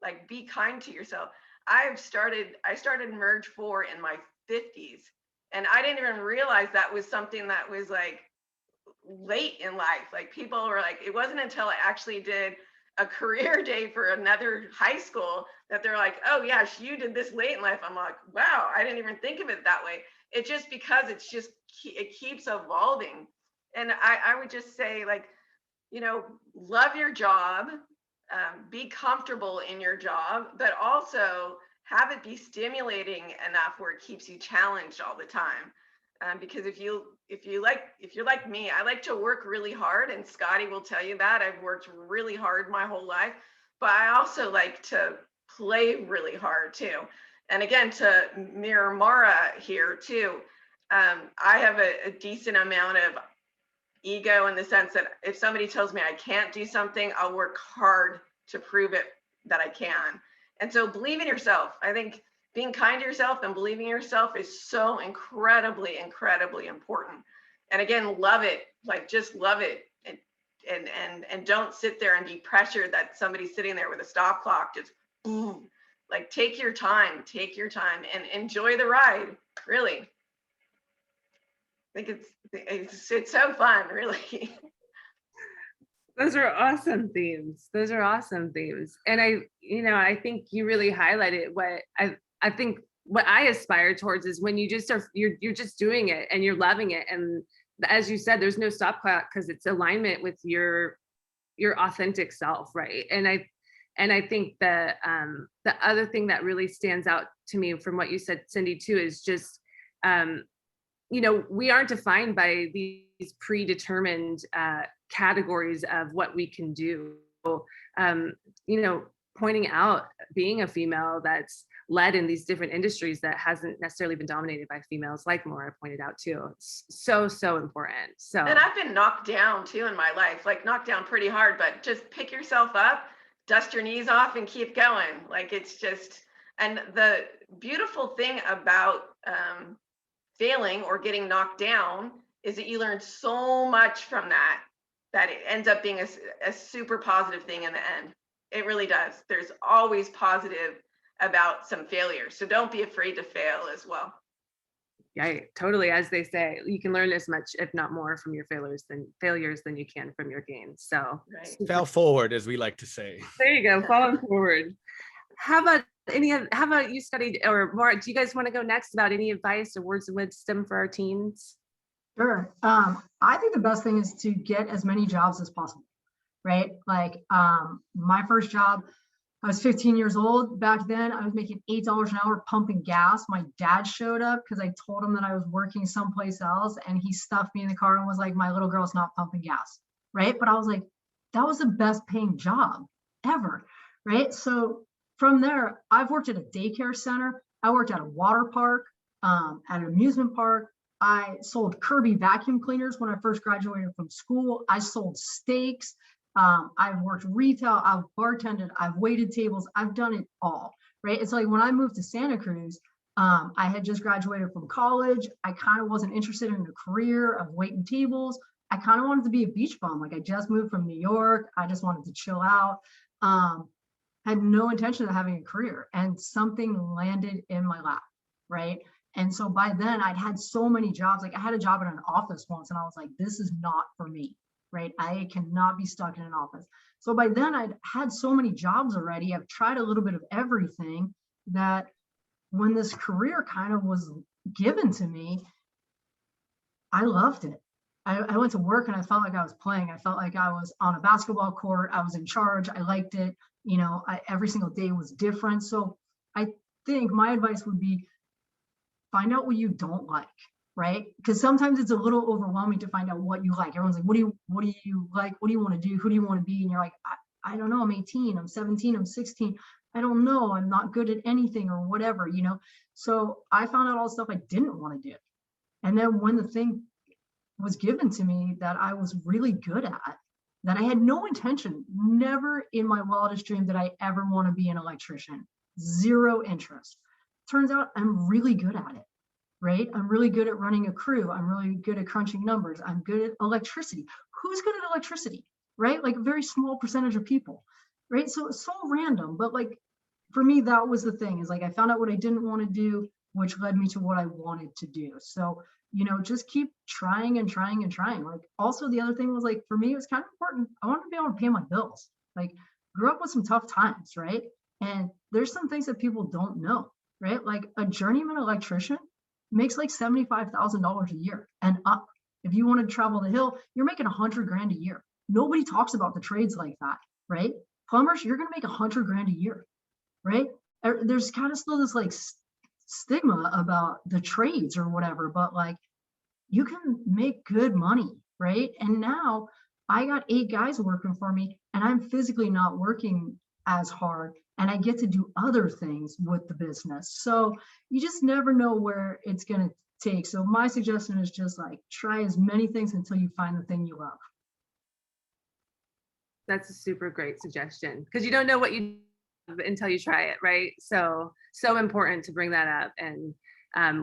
Speaker 5: Like be kind to yourself. I started Merge 4 in my 50s, and I didn't even realize that was something that was like late in life. Like people were like, it wasn't until I actually did a career day for another high school that they're like, oh yeah, you did this late in life. I'm like, wow, I didn't even think of it that way. It's just because it keeps evolving. And I would just say, like, you know, love your job, be comfortable in your job, but also have it be stimulating enough where it keeps you challenged all the time. Because if you're like me, I like to work really hard, and Scotty will tell you that I've worked really hard my whole life, but I also like to play really hard too. And again, to mirror Maura here too, I have a decent amount of ego in the sense that if somebody tells me I can't do something, I'll work hard to prove it that I can. And so believe in yourself. I think being kind to yourself and believing in yourself is so incredibly, incredibly important. And again, love it, like just love it. And don't sit there and be pressured that somebody's sitting there with a stop clock, just boom. Like take your time and enjoy the ride, really. I think it's so fun, really.
Speaker 2: Those are awesome themes. And I think you really highlighted what I think what I aspire towards is when you just you're just doing it and you're loving it. And as you said, there's no stop clock because it's alignment with your authentic self, right? And I think that the other thing that really stands out to me from what you said, Cindi, too, is just we aren't defined by these predetermined categories of what we can do. Pointing out being a female that's led in these different industries that hasn't necessarily been dominated by females, like Maura pointed out too. It's so important. So,
Speaker 5: and I've been knocked down too in my life, like knocked down pretty hard, but just pick yourself up, dust your knees off and keep going. Like it's just, and the beautiful thing about failing or getting knocked down is that you learn so much from that it ends up being a super positive thing in the end. It really does. There's always positive about some failures. So don't be afraid to fail as well.
Speaker 2: Yeah, totally. As they say, you can learn as much, if not more, from your failures than you can from your gains. So
Speaker 5: Right.
Speaker 6: Fell forward, as we like to say.
Speaker 2: there you go, falling forward. How about you, Scotty, or Maura, do you guys want to go next about any advice or words of wisdom for our teens?
Speaker 4: Sure. I think the best thing is to get as many jobs as possible, right? Like my first job, I was 15 years old. Back then, I was making $8 an hour pumping gas. My dad showed up because I told him that I was working someplace else, and he stuffed me in the car and was like, "My little girl's not pumping gas," right? But I was like, that was the best paying job ever, right? So from there, I've worked at a daycare center. I worked at a water park, at an amusement park. I sold Kirby vacuum cleaners when I first graduated from school. I sold steaks. I've worked retail, I've bartended, I've waited tables, I've done it all, right? It's like when I moved to Santa Cruz, I had just graduated from college. I kind of wasn't interested in a career of waiting tables. I kind of wanted to be a beach bum. Like I just moved from New York. I just wanted to chill out. Had no intention of having a career, and something landed in my lap, right? And so by then I'd had so many jobs. Like I had a job in an office once and I was like, this is not for me, right? I cannot be stuck in an office. So by then I'd had so many jobs already. I've tried a little bit of everything that when this career kind of was given to me, I loved it. I went to work and I felt like I was playing. I felt like I was on a basketball court. I was in charge. I liked it. You know, every single day was different. So I think my advice would be find out what you don't like, right? Because sometimes it's a little overwhelming to find out what you like. Everyone's like, what do you like? What do you want to do? Who do you want to be? And you're like, I don't know. I'm 18, I'm 17, I'm 16. I don't know. I'm not good at anything or whatever, you know? So I found out all the stuff I didn't want to do. And then when the thing was given to me that I was really good at, that I had no intention, never in my wildest dream did I ever want to be an electrician, zero interest. Turns out I'm really good at it, right? I'm really good at running a crew. I'm really good at crunching numbers. I'm good at electricity. Who's good at electricity, right? Like a very small percentage of people, right? So it's so random, but like for me, that was the thing, is like I found out what I didn't want to do, which led me to what I wanted to do. So, you know, just keep trying and trying and trying. Like also the other thing was like, for me, it was kind of important. I wanted to be able to pay my bills. Like grew up with some tough times, right? And there's some things that people don't know, right? Like a journeyman electrician makes like $75,000 a year and up. If you want to travel the hill, you're making $100,000 a year. Nobody talks about the trades like that, right? Plumbers, you're going to make $100,000 a year, right? There's kind of still this like stigma about the trades or whatever, but like you can make good money, right? And now I got 8 guys working for me and I'm physically not working as hard and I get to do other things with the business. So you just never know where it's going to take. So my suggestion is just like try as many things until you find the thing you love.
Speaker 2: That's a super great suggestion, because you don't know what you love until you try it, right? So important to bring that up. And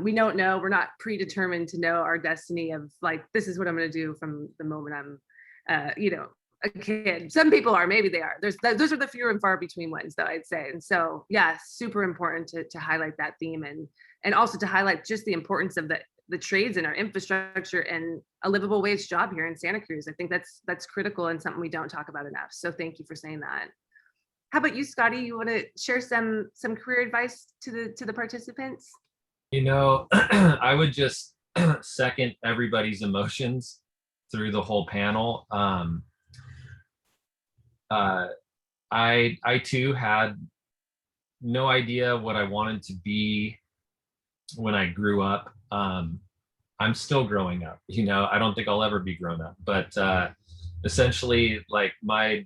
Speaker 2: we don't know, we're not predetermined to know our destiny of like, this is what I'm going to do from the moment I'm, you know, a kid. Some people are, maybe they are. Those are the few and far between ones, though, I'd say. And so, yeah, super important to highlight that theme and also to highlight just the importance of the trades and our infrastructure and a livable wage job here in Santa Cruz. I think that's critical and something we don't talk about enough. So thank you for saying that. How about you, Scotty? You want to share some career advice to the participants?
Speaker 3: You know, I would just second everybody's emotions through the whole panel. I too had no idea what I wanted to be when I grew up. I'm still growing up, you know, I don't think I'll ever be grown up, but essentially like my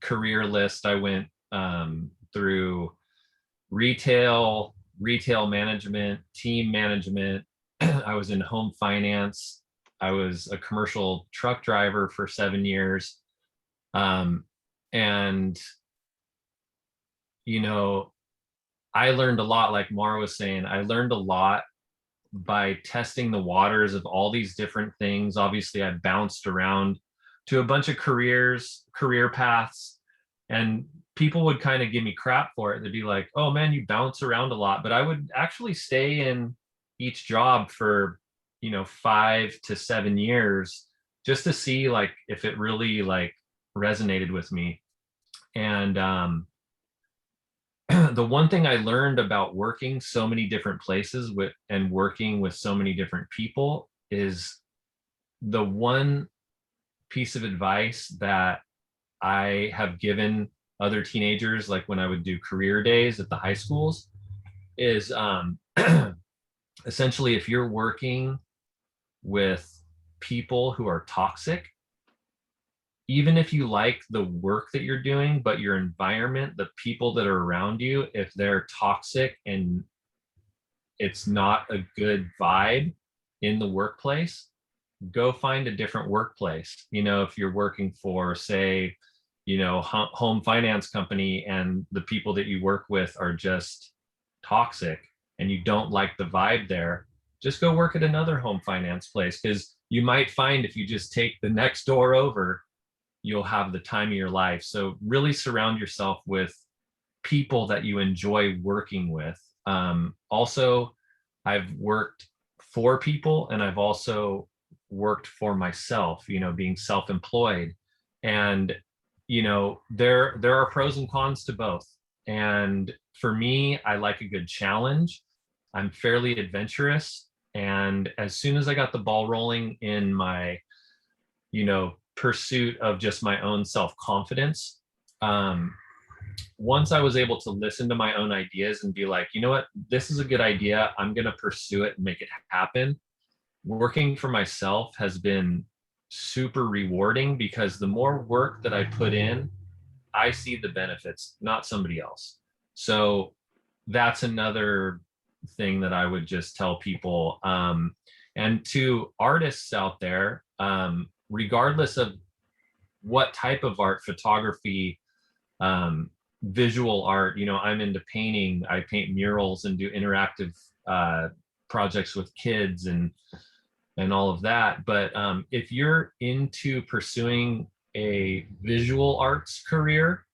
Speaker 3: career list, I went through retail management, team management. I was in home finance. I was a commercial truck driver for 7 years. And, you know, I learned a lot, like Maura was saying, I learned a lot by testing the waters of all these different things. Obviously, I bounced around to a bunch of career paths, and people would kind of give me crap for it. They'd be like, oh man, you bounce around a lot. But I would actually stay in each job for, 5 to 7 years just to see like if it really like resonated with me. And the one thing I learned about working so many different places and working with so many different people is the one piece of advice that I have given other teenagers, like when I would do career days at the high schools, is essentially if you're working with people who are toxic, even if you like the work that you're doing, but your environment, the people that are around you, if they're toxic and it's not a good vibe in the workplace, go find a different workplace. If you're working for, say, home finance company and the people that you work with are just toxic and you don't like the vibe there, just go work at another home finance place, because you might find if you just take the next door over, you'll have the time of your life. So really surround yourself with people that you enjoy working with. Also, I've worked for people and I've also worked for myself, being self-employed. And, there are pros and cons to both. And for me, I like a good challenge. I'm fairly adventurous. And as soon as I got the ball rolling in my, pursuit of just my own self-confidence, once I was able to listen to my own ideas and be like, you know what, this is a good idea, I'm going to pursue it and make it happen. Working for myself has been super rewarding, because the more work that I put in, I see the benefits, not somebody else. So that's another thing that I would just tell people. And to artists out there, regardless of what type of art, photography, visual art, I'm into painting. I paint murals and do interactive projects with kids and all of that. But if you're into pursuing a visual arts career,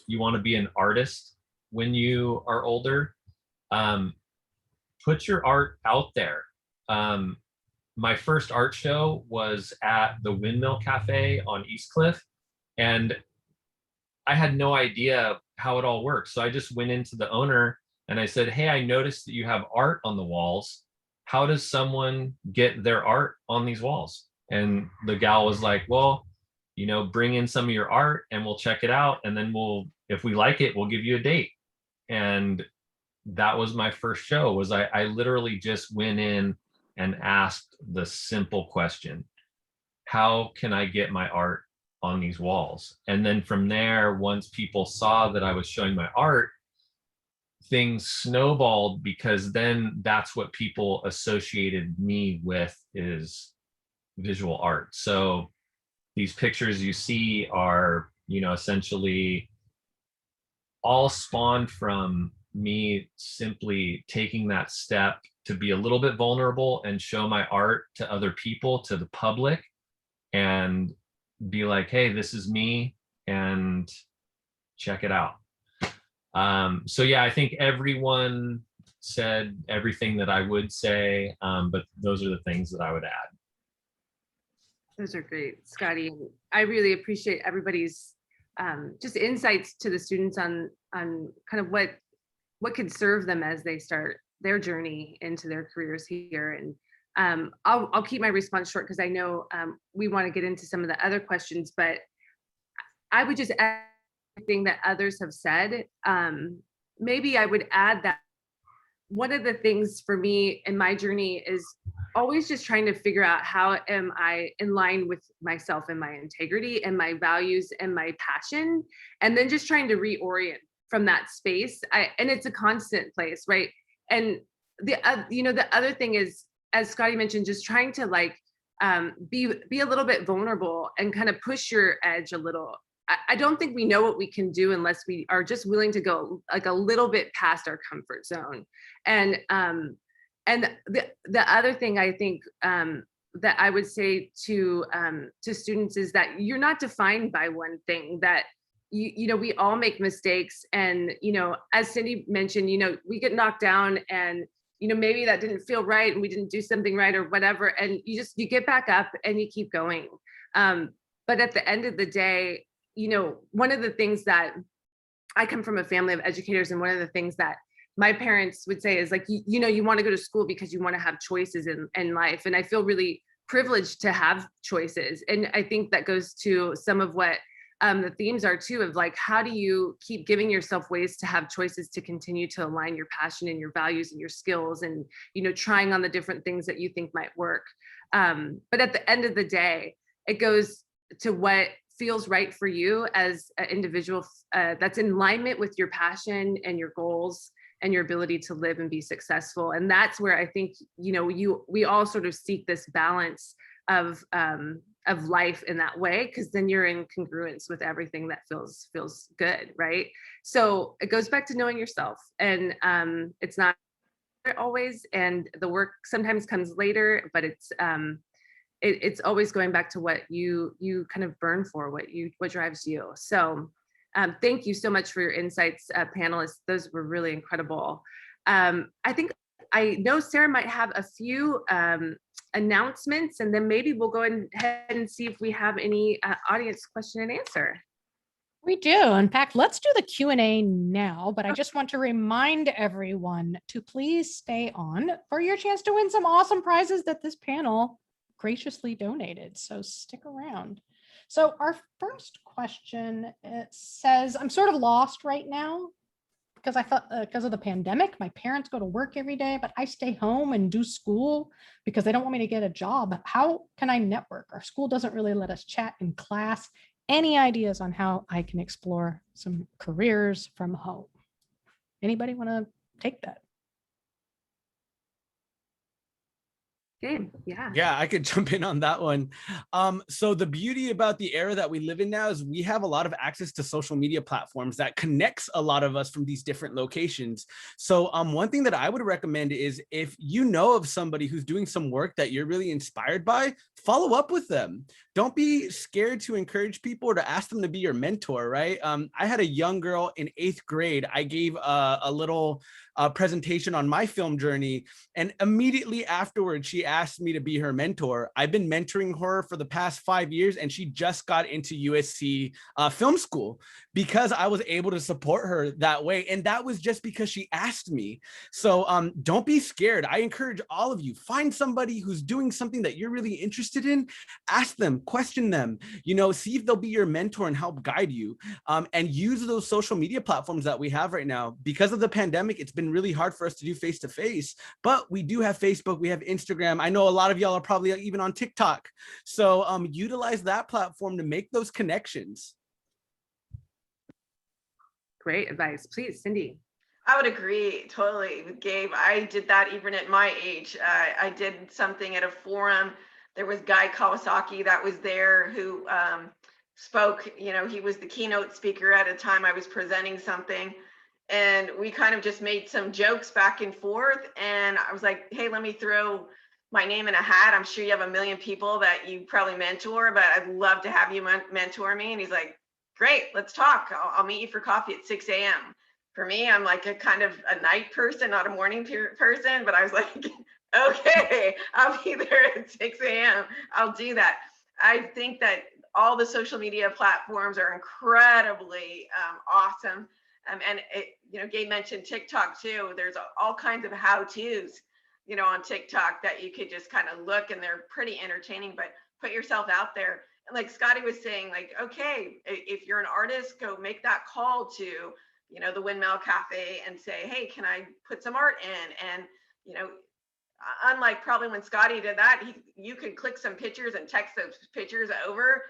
Speaker 3: you want to be an artist when you are older, put your art out there. My first art show was at the Windmill Cafe on East Cliff, and I had no idea how it all works. So I just went into the owner and I said, hey, I noticed that you have art on the walls. How does someone get their art on these walls? And the gal was like, well, bring in some of your art and we'll check it out. And then if we like it, we'll give you a date. And that was my first show. Was I literally just went in and asked the simple question, how can I get my art on these walls? And then from there, once people saw that I was showing my art, things snowballed, because then that's what people associated me with, is visual art. So these pictures you see are, essentially all spawned from me simply taking that step to be a little bit vulnerable and show my art to other people, to the public, and be like, hey, this is me and check it out. So yeah, I think everyone said everything that I would say, but those are the things that I would add.
Speaker 2: Those are great, Scotty. I really appreciate everybody's just insights to the students on kind of what could serve them as they start their journey into their careers here. And I'll keep my response short, because I know we want to get into some of the other questions, but I would just add everything that others have said. Maybe I would add that one of the things for me in my journey is always just trying to figure out how am I in line with myself and my integrity and my values and my passion, and then just trying to reorient from that space. And it's a constant place, right? And the other thing is, as Scotty mentioned, just trying to be a little bit vulnerable and kind of push your edge a little. I don't think we know what we can do unless we are just willing to go like a little bit past our comfort zone. And the other thing I think that I would say to students is that you're not defined by one thing, that we all make mistakes. And, as Cindi mentioned, we get knocked down and, maybe that didn't feel right and we didn't do something right or whatever. And you get back up and you keep going. But at the end of the day, one of the things that I come from a family of educators, and one of the things that my parents would say is like, you want to go to school because you want to have choices in life. And I feel really privileged to have choices. And I think that goes to some of what the themes are too, of like, how do you keep giving yourself ways to have choices to continue to align your passion and your values and your skills, and, trying on the different things that you think might work. But at the end of the day, it goes to what feels right for you as an individual, that's in alignment with your passion and your goals and your ability to live and be successful. And that's where I think, we all sort of seek this balance of life in that way, because then you're in congruence with everything that feels good, right? So it goes back to knowing yourself, and it's not always, and the work sometimes comes later, but it's always going back to what you kind of burn for, what drives you. So thank you so much for your insights, panelists. Those were really incredible. I know Sarah might have a few announcements, and then maybe we'll go ahead and see if we have any audience question and answer.
Speaker 1: We do. In fact, let's do the Q&A now, but I just want to remind everyone to please stay on for your chance to win some awesome prizes that this panel graciously donated. So stick around. So our first question, it says, I'm sort of lost right now because I thought because of the pandemic, my parents go to work every day, but I stay home and do school because they don't want me to get a job. How can I network? Our school doesn't really let us chat in class. Any ideas on how I can explore some careers from home? Anybody want to take that?
Speaker 2: Okay, yeah.
Speaker 6: Yeah, I could jump in on that one. So the beauty about the era that we live in now is we have a lot of access to social media platforms that connects a lot of us from these different locations. So one thing that I would recommend is, if you know of somebody who's doing some work that you're really inspired by, follow up with them. Don't be scared to encourage people or to ask them to be your mentor, right? I had a young girl in 8th grade. I gave a little presentation on my film journey, and immediately afterwards, she asked me to be her mentor. I've been mentoring her for the past 5 years, and she just got into USC film school because I was able to support her that way. And that was just because she asked me. So don't be scared. I encourage all of you, find somebody who's doing something that you're really interested in, ask them, question them, see if they'll be your mentor and help guide you, and use those social media platforms that we have right now. Because of the pandemic, it's been really hard for us to do face-to-face, but we do have Facebook, we have Instagram. I know a lot of y'all are probably even on TikTok. So utilize that platform to make those connections.
Speaker 2: Great advice. Please, Cindi.
Speaker 5: I would agree totally with Gabe. I did that even at my age. I did something at a forum. There was Guy Kawasaki that was there who spoke. He was the keynote speaker at a time I was presenting something. And we kind of just made some jokes back and forth. And I was like, hey, let me throw my name in a hat. I'm sure you have a million people that you probably mentor, but I'd love to have you mentor me. And he's like, great, let's talk. I'll meet you for coffee at 6 a.m. For me, I'm like a kind of a night person, not a morning person, but I was like, okay, I'll be there at 6 a.m. I'll do that. I think that all the social media platforms are incredibly awesome. And Gabe mentioned TikTok too. There's all kinds of how-tos, on TikTok that you could just kind of look, and they're pretty entertaining, but put yourself out there. And like Scotty was saying, like, okay, if you're an artist, go make that call to, the Windmill Cafe and say, hey, can I put some art in? And, unlike probably when Scotty did that, you could click some pictures and text those pictures over.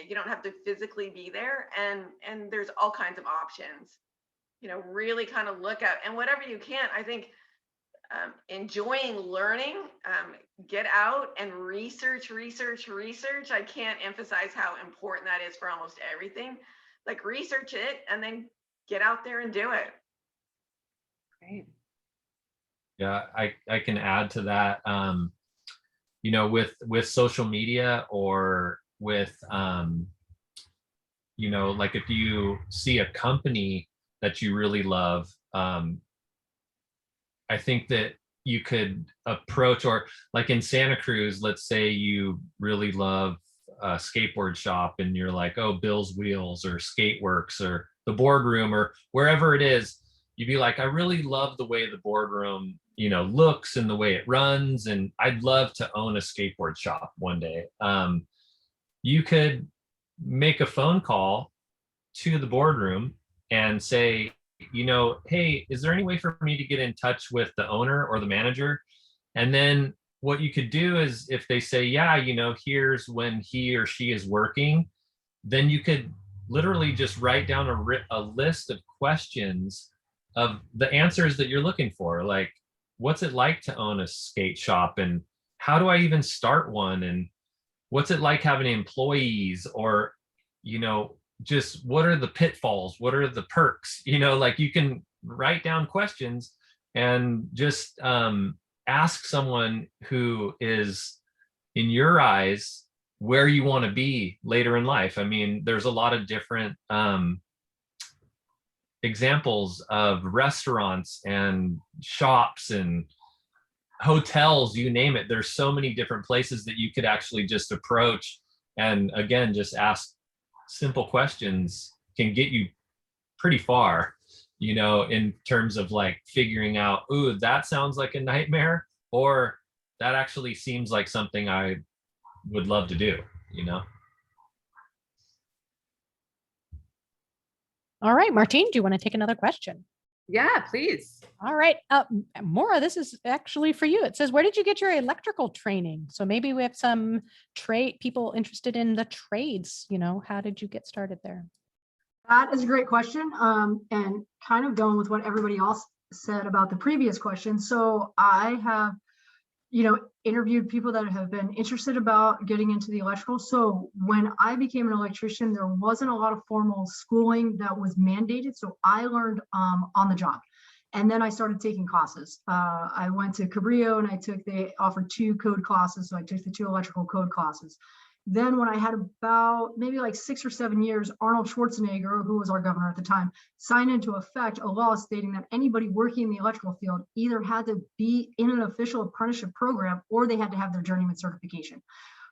Speaker 5: You don't have to physically be there. And there's all kinds of options. Really kind of look at, and whatever you can, I think enjoying learning, get out and research. I can't emphasize how important that is for almost everything. Like, research it and then get out there and do it.
Speaker 2: Great.
Speaker 3: Yeah, I can add to that. With social media, or with you know, like if you see a company that you really love, I think that you could approach, or like in Santa Cruz, let's say you really love a skateboard shop and you're like, oh, Bill's Wheels or Skateworks or the boardroom or wherever it is, you'd be like, I really love the way the boardroom, you know, looks and the way it runs, and I'd love to own a skateboard shop one day. You could make a phone call to the boardroom and say, you know, hey, is there any way for me to get in touch with the owner or the manager? And then what you could do is, if they say, yeah, you know, here's when he or she is working, then you could literally just write down a list of questions of the answers that you're looking for. Like, what's it like to own a skate shop? And how do I even start one? And what's it like having employees? Or, you know, just what are the pitfalls? What are the perks? You know, like you can write down questions and just ask someone who is, in your eyes, where you want to be later in life. I mean, there's a lot of different examples of restaurants and shops and hotels, you name it. There's so many different places that you could actually just approach, and again, just ask simple questions can get you pretty far, you know, in terms of like figuring out, ooh, that sounds like a nightmare, or that actually seems like something I would love to do, you know?
Speaker 1: All right, Martine, do you want to take another question?
Speaker 2: Yeah, please.
Speaker 1: All right, Maura, this is actually for you. It says, where did you get your electrical training? So maybe we have some people interested in the trades. You know, how did you get started there?
Speaker 4: That is a great question. And kind of going with what everybody else said about the previous question. So I have, you know, interviewed people that have been interested about getting into the electrical. So when I became an electrician, there wasn't a lot of formal schooling that was mandated. So I learned on the job. And then I started taking classes. I went to Gabriel and they offered 2 code classes. So I took the 2 electrical code classes. Then when I had about maybe like 6 or 7 years, Arnold Schwarzenegger, who was our governor at the time, signed into effect a law stating that anybody working in the electrical field either had to be in an official apprenticeship program or they had to have their journeyman certification.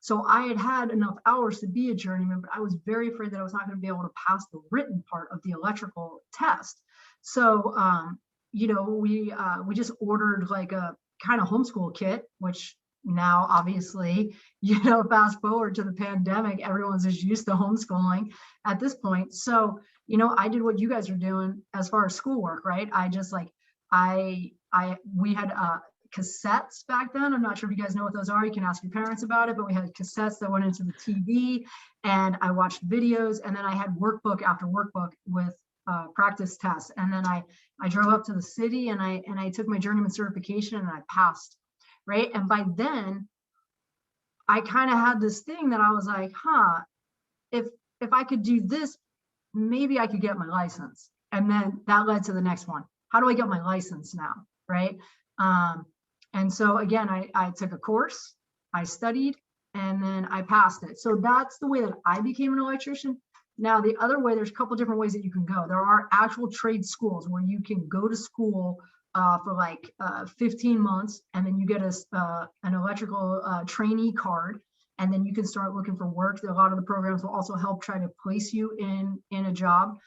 Speaker 4: So I had enough hours to be a journeyman, but I was very afraid that I was not going to be able to pass the written part of the electrical test. So, you know, we just ordered like a kind of homeschool kit, which now obviously, you know, fast forward to the pandemic, everyone's just used to homeschooling at this point. So, you know, I did what you guys are doing as far as schoolwork, right? I just like, we had cassettes back then. I'm not sure if you guys know what those are. You can ask your parents about it, but we had cassettes that went into the TV, and I watched videos, and then I had workbook after workbook with practice tests. And then I drove up to the city and I took my journeyman certification and I passed. Right. And by then I kind of had this thing that I was like, if I could do this, maybe I could get my license. And then that led to the next one. How do I get my license now? Right. And so again, I took a course, I studied, and then I passed it. So that's the way that I became an electrician. Now, the other way, there's a couple different ways that you can go. There are actual trade schools where you can go to school for like 15 months, and then you get an electrical trainee card, and then you can start looking for work. A lot of the programs will also help try to place you in a job.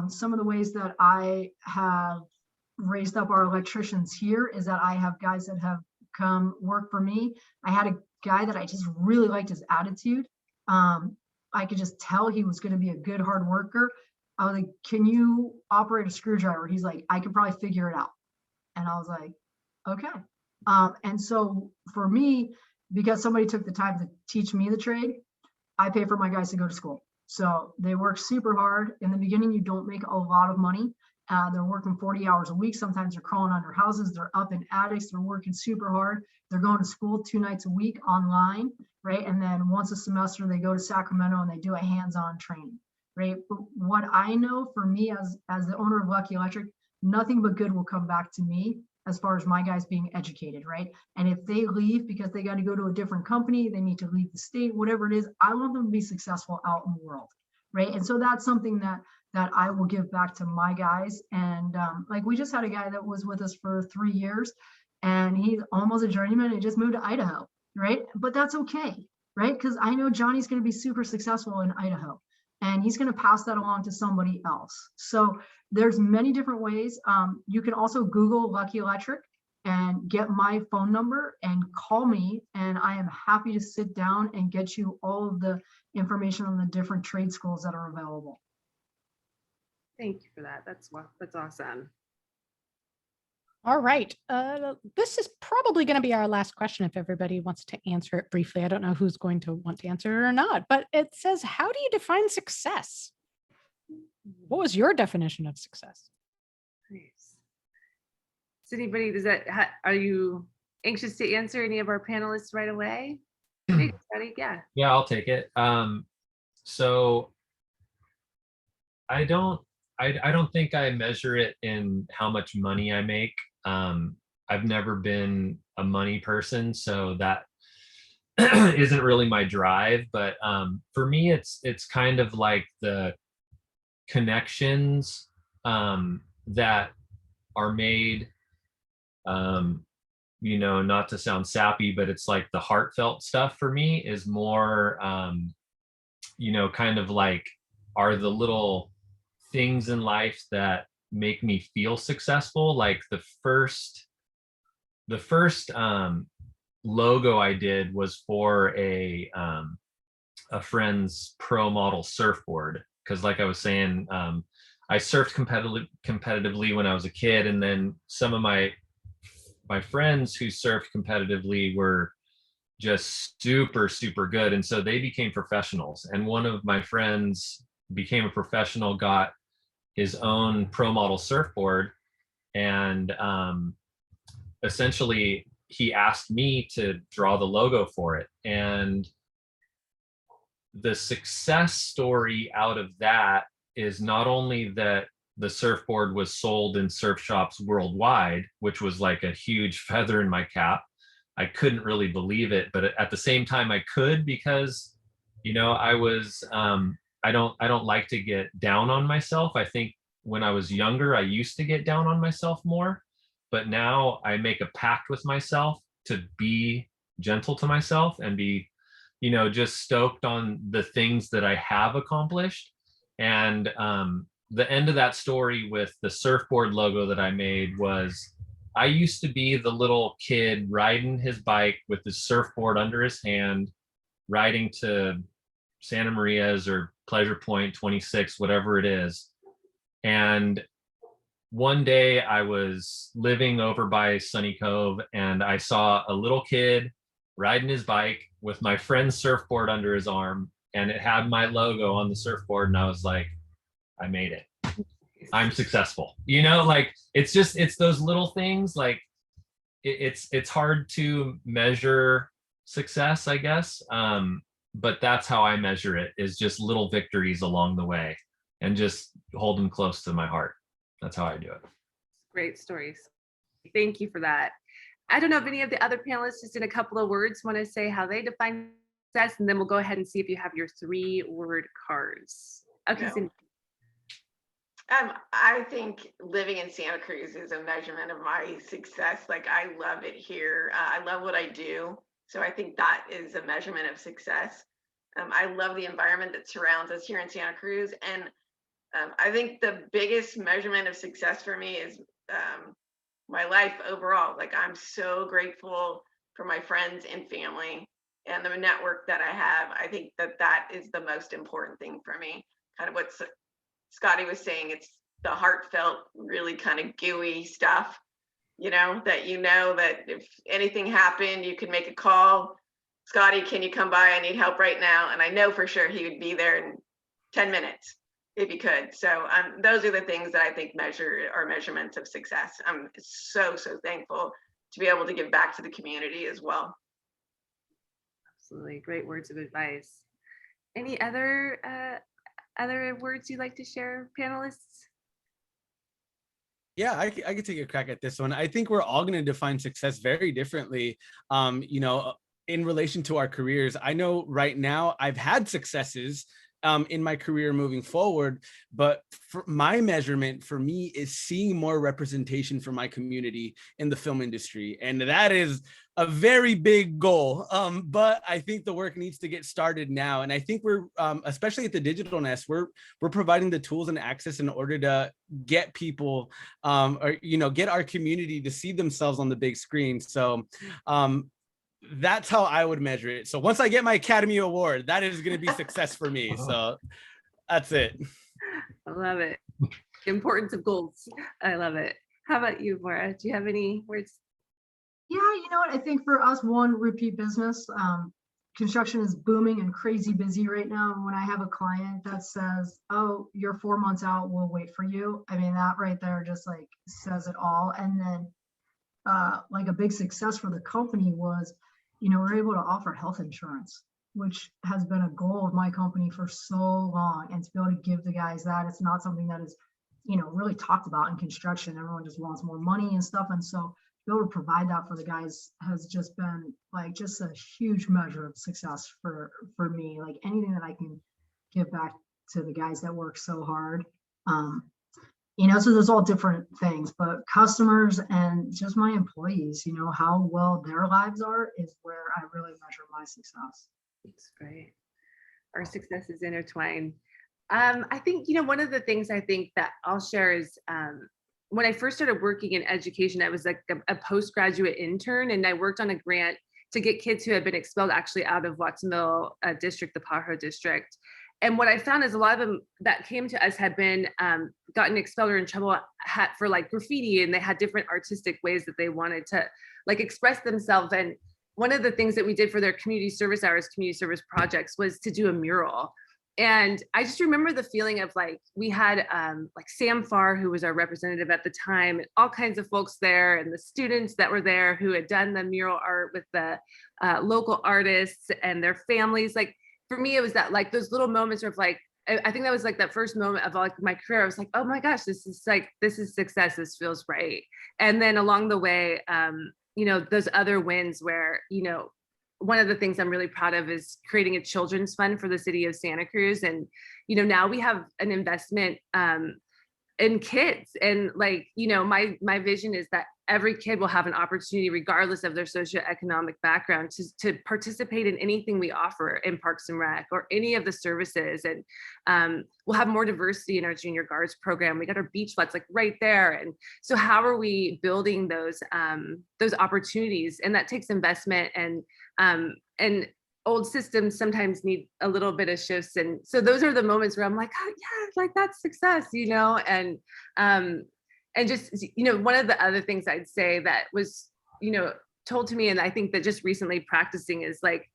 Speaker 4: Some of the ways that I have raised up our electricians here is that I have guys that have come work for me. I had a guy that I just really liked his attitude. I could just tell he was going to be a good hard worker. I was like, can you operate a screwdriver? He's like, I could probably figure it out. And I was like, okay. And so for me, because somebody took the time to teach me the trade, I pay for my guys to go to school. So they work super hard. In the beginning, you don't make a lot of money. They're working 40 hours a week. Sometimes they're crawling under houses. They're up in attics. They're working super hard. They're going to school 2 nights a week online, right? And then once a semester, they go to Sacramento and they do a hands-on training, right? But what I know for me as the owner of Lucky Electric, nothing but good will come back to me as far as my guys being educated, right? And if they leave because they got to go to a different company, they need to leave the state, whatever it is, I want them to be successful out in the world, right? And so that's something that I will give back to my guys. And like we just had a guy that was with us for 3 years, and he's almost a journeyman. He just moved to Idaho, right? But that's okay, right? Because I know Johnny's going to be super successful in Idaho, and he's going to pass that along to somebody else. So there's many different ways. You can also Google Lucky Electric and get my phone number and call me, and I am happy to sit down and get you all of the information on the different trade schools that are available.
Speaker 2: Thank you for that. That's awesome.
Speaker 1: All right. This is probably going to be our last question if everybody wants to answer it briefly. I don't know who's going to want to answer it or not, but it says, how do you define success? What was your definition of success?
Speaker 2: Nice. Does anybody, are you anxious to answer any of our panelists right away? Hey, Scotty, yeah.
Speaker 3: Yeah, I'll take it. So I don't think I measure it in how much money I make. I've never been a money person, so that isn't really my drive. But for me, it's kind of like the connections that are made. You know, not to sound sappy, but it's like the heartfelt stuff for me is more, you know, kind of like are the little things in life that make me feel successful. Like the first logo I did was for a friend's pro model surfboard, because like I was saying, I surfed competitively when I was a kid, and then some of my friends who surfed competitively were just super good, and so they became professionals. And one of my friends became a professional, got his own pro model surfboard, and essentially he asked me to draw the logo for it. And the success story out of that is not only that the surfboard was sold in surf shops worldwide, which was like a huge feather in my cap. I couldn't really believe it, but at the same time I could, because, you know, I was, I don't like to get down on myself. I think when I was younger, I used to get down on myself more, but now I make a pact with myself to be gentle to myself and be, you know, just stoked on the things that I have accomplished. And the end of that story with the surfboard logo that I made was, I used to be the little kid riding his bike with his surfboard under his hand, riding to Santa Maria's or Pleasure Point 26, whatever it is. And one day I was living over by Sunny Cove, and I saw a little kid riding his bike with my friend's surfboard under his arm, and it had my logo on the surfboard. And I was like, I made it. I'm successful. You know, like it's those little things. Like it's hard to measure success, I guess. But that's how I measure it, is just little victories along the way, and just hold them close to my heart. That's how I do it.
Speaker 2: Great stories. Thank you for that. I don't know if any of the other panelists, just in a couple of words, want to say how they define success, and then we'll go ahead and see if you have your 3-word cards. Okay, Cindi.
Speaker 5: I think living in Santa Cruz is a measurement of my success. Like, I love it here. I love what I do. So I think that is a measurement of success. I love the environment that surrounds us here in Santa Cruz. And I think the biggest measurement of success for me is my life overall. Like, I'm so grateful for my friends and family and the network that I have. I think that is the most important thing for me. Kind of what Scotty was saying, it's the heartfelt, really kind of gooey stuff, you know that if anything happened, you could make a call. Scotty, can you come by? I need help right now. And I know for sure he would be there in 10 minutes if he could. So those are the things that I think are measurements of success. I'm so thankful to be able to give back to the community as well.
Speaker 2: Absolutely. Great words of advice. Any other words you'd like to share, panelists?
Speaker 6: Yeah, I could take a crack at this one. I think we're all going to define success very differently. You know, in relation to our careers, I know right now I've had successes in my career moving forward. But for my measurement for me is seeing more representation for my community in the film industry. And that is a very big goal. But I think the work needs to get started now. And I think we're, especially at the DigitalNest, we're providing the tools and access in order to get people, or, you know, get our community to see themselves on the big screen. So that's how I would measure it. So once I get my Academy Award, that is going to be success for me. So that's it.
Speaker 2: I love it. The importance of goals. I love it. How about you, Maura? Do you have any words?
Speaker 4: Yeah, you know what? I think for us, one, repeat business. Construction is booming and crazy busy right now. And when I have a client that says, oh, you're 4 months out, we'll wait for you. I mean, that right there just like says it all. And then like a big success for the company was, you know, we're able to offer health insurance, which has been a goal of my company for so long. And to be able to give the guys that, it's not something that is, you know, really talked about in construction. Everyone just wants more money and stuff. And so to be able to provide that for the guys has just been like just a huge measure of success for me. Like anything that I can give back to the guys that work so hard. You know, so there's all different things, but customers and just my employees, you know, how well their lives are is where I really measure my success.
Speaker 2: That's great. Our success is intertwined. I think, you know, one of the things I think that I'll share is when I first started working in education, I was like a postgraduate intern, and I worked on a grant to get kids who had been expelled actually out of Watsonville district, the Pajaro district. And what I found is a lot of them that came to us had been gotten expelled or in trouble for like graffiti, and they had different artistic ways that they wanted to like express themselves. And one of the things that we did for their community service hours, community service projects, was to do a mural. And I just remember the feeling of like, we had like Sam Farr, who was our representative at the time, and all kinds of folks there, and the students that were there who had done the mural art with the local artists and their families. Like, for me, it was that like those little moments of like, I think that was like that first moment of like my career. I was like, oh my gosh, this is success. This feels right. And then along the way, you know, those other wins where, you know, one of the things I'm really proud of is creating a children's fund for the city of Santa Cruz. And, you know, now we have an investment in kids. And like, you know, my vision is that every kid will have an opportunity, regardless of their socioeconomic background, to participate in anything we offer in Parks and Rec or any of the services. And we'll have more diversity in our junior guards program. We got our beach flats like right there. And so how are we building those opportunities? And that takes investment, and old systems sometimes need a little bit of shifts. And so those are the moments where I'm like, oh yeah, like that's success, you know? And just, you know, one of the other things I'd say that was, you know, told to me, and I think that just recently practicing, is like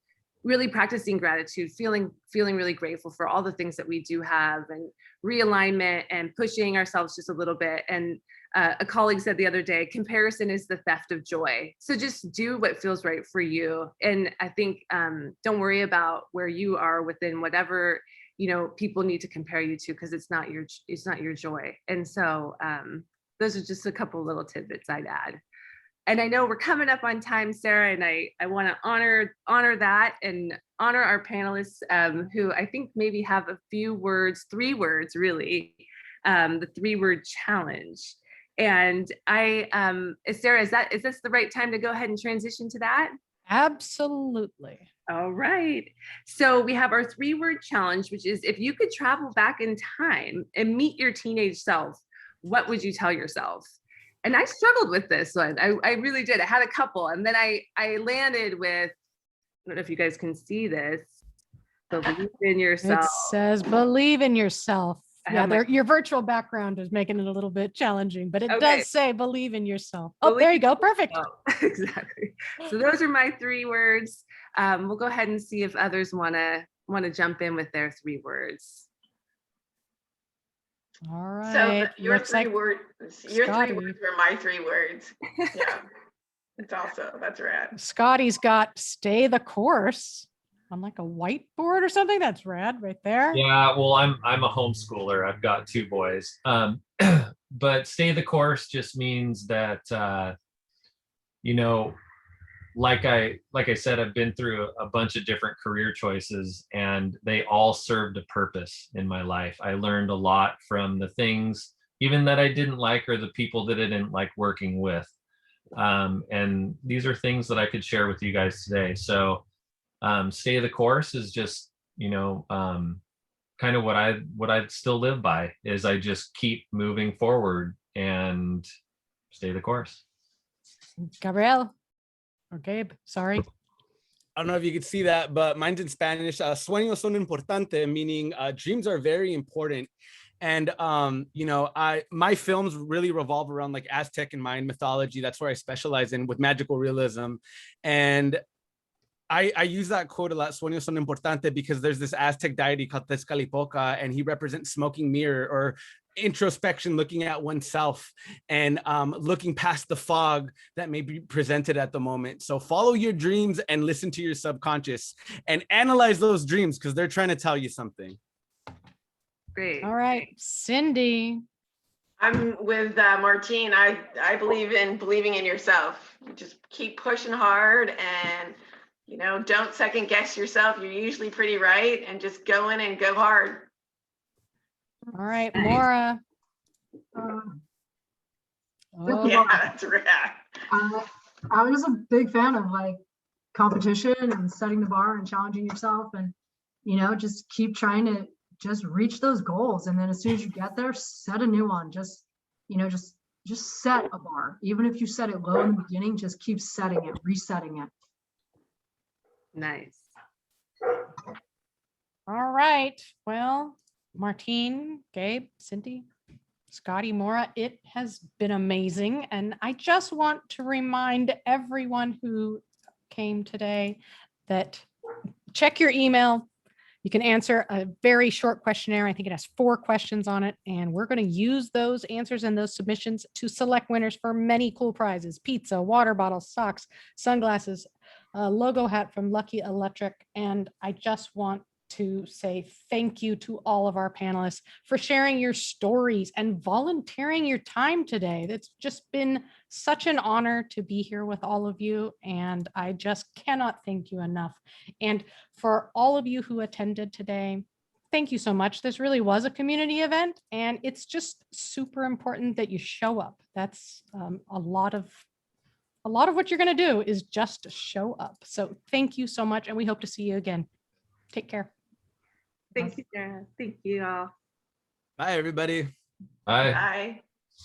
Speaker 2: really practicing gratitude, feeling really grateful for all the things that we do have, and realignment and pushing ourselves just a little bit. And a colleague said the other day, comparison is the theft of joy. So just do what feels right for you. And I think don't worry about where you are within whatever, you know, people need to compare you to, because it's not your joy. And so those are just a couple little tidbits I'd add. And I know we're coming up on time, Sarah, and I want to honor that and honor our panelists who I think maybe have a few words, 3 words really, the 3-word challenge. And Sarah, is this the right time to go ahead and transition to that?
Speaker 1: Absolutely.
Speaker 2: All right. So we have our 3-word challenge, which is, if you could travel back in time and meet your teenage self, what would you tell yourself? And I struggled with this one. I really did. I had a couple, and then I landed with, I don't know if you guys can see this, believe in yourself.
Speaker 1: It says believe in yourself.
Speaker 2: I
Speaker 1: Yeah,
Speaker 2: have my-
Speaker 1: your virtual background is making it a little bit challenging, but it
Speaker 2: Okay.
Speaker 1: does say believe in yourself. Oh,
Speaker 2: Believe
Speaker 1: there you go. Perfect.
Speaker 2: Oh, exactly. So those are my 3 words. We'll go ahead and see if others want to jump in with their 3 words.
Speaker 1: All right.
Speaker 5: So your
Speaker 1: looks
Speaker 5: 3
Speaker 1: like
Speaker 5: words, your 3
Speaker 1: Scotty.
Speaker 5: words were my 3 words. Yeah, that's rad.
Speaker 1: Scotty's got stay the course on like a whiteboard or something. That's rad right there.
Speaker 3: Yeah, well, I'm a homeschooler. I've got 2 boys. But stay the course just means that you know, like I said, I've been through a bunch of different career choices, and they all served a purpose in my life. I learned a lot from the things even that I didn't like, or the people that I didn't like working with. And these are things that I could share with you guys today. So stay the course is just, kind of what I still live by, is I just keep moving forward and stay the course.
Speaker 1: Gabriel or Gabe, sorry.
Speaker 6: I don't know if you could see that, but mine's in Spanish. Sueños son importante, meaning dreams are very important. And my films really revolve around like Aztec and Mayan mythology. That's where I specialize in, with magical realism. And I use that quote a lot, sueños son importante, because there's this Aztec deity called Tezcatlipoca, and he represents smoking mirror, or introspection, looking at oneself and looking past the fog that may be presented at the moment. So follow your dreams and listen to your subconscious and analyze those dreams, because they're trying to tell you something.
Speaker 2: Great.
Speaker 1: All right, Cindi.
Speaker 5: I'm with Martine. I believe in believing in yourself. You just keep pushing hard, and don't second guess yourself. You're usually pretty right, and just go in and go hard.
Speaker 1: All right, Maura.
Speaker 4: Uh,
Speaker 1: Oh,
Speaker 5: Yeah, that's right.
Speaker 4: I was a big fan of like competition and setting the bar and challenging yourself, and just keep trying to just reach those goals. And then as soon as you get there, set a new one. Just set a bar. Even if you set it low in the beginning, just keep setting it, resetting it.
Speaker 2: Nice.
Speaker 1: all right. Well, Martine, Gabe, Cindi, Scotty, Maura, it has been amazing. And I just want to remind everyone who came today that check your email. You can answer a very short questionnaire. I think it has 4 questions on it. And we're going to use those answers and those submissions to select winners for many cool prizes: pizza, water bottles, socks, sunglasses, a logo hat from Lucky Electric. And I just want to say thank you to all of our panelists for sharing your stories and volunteering your time today. It's just been such an honor to be here with all of you, and I just cannot thank you enough. And for all of you who attended today, thank you so much. This really was a community event, and it's just super important that you show up. That's a lot of what you're going to do is just show up. So thank you so much, and we hope to see you again. Take care.
Speaker 2: Thank you, Sarah. Thank you all.
Speaker 6: Bye, everybody.
Speaker 3: Bye.
Speaker 5: Bye.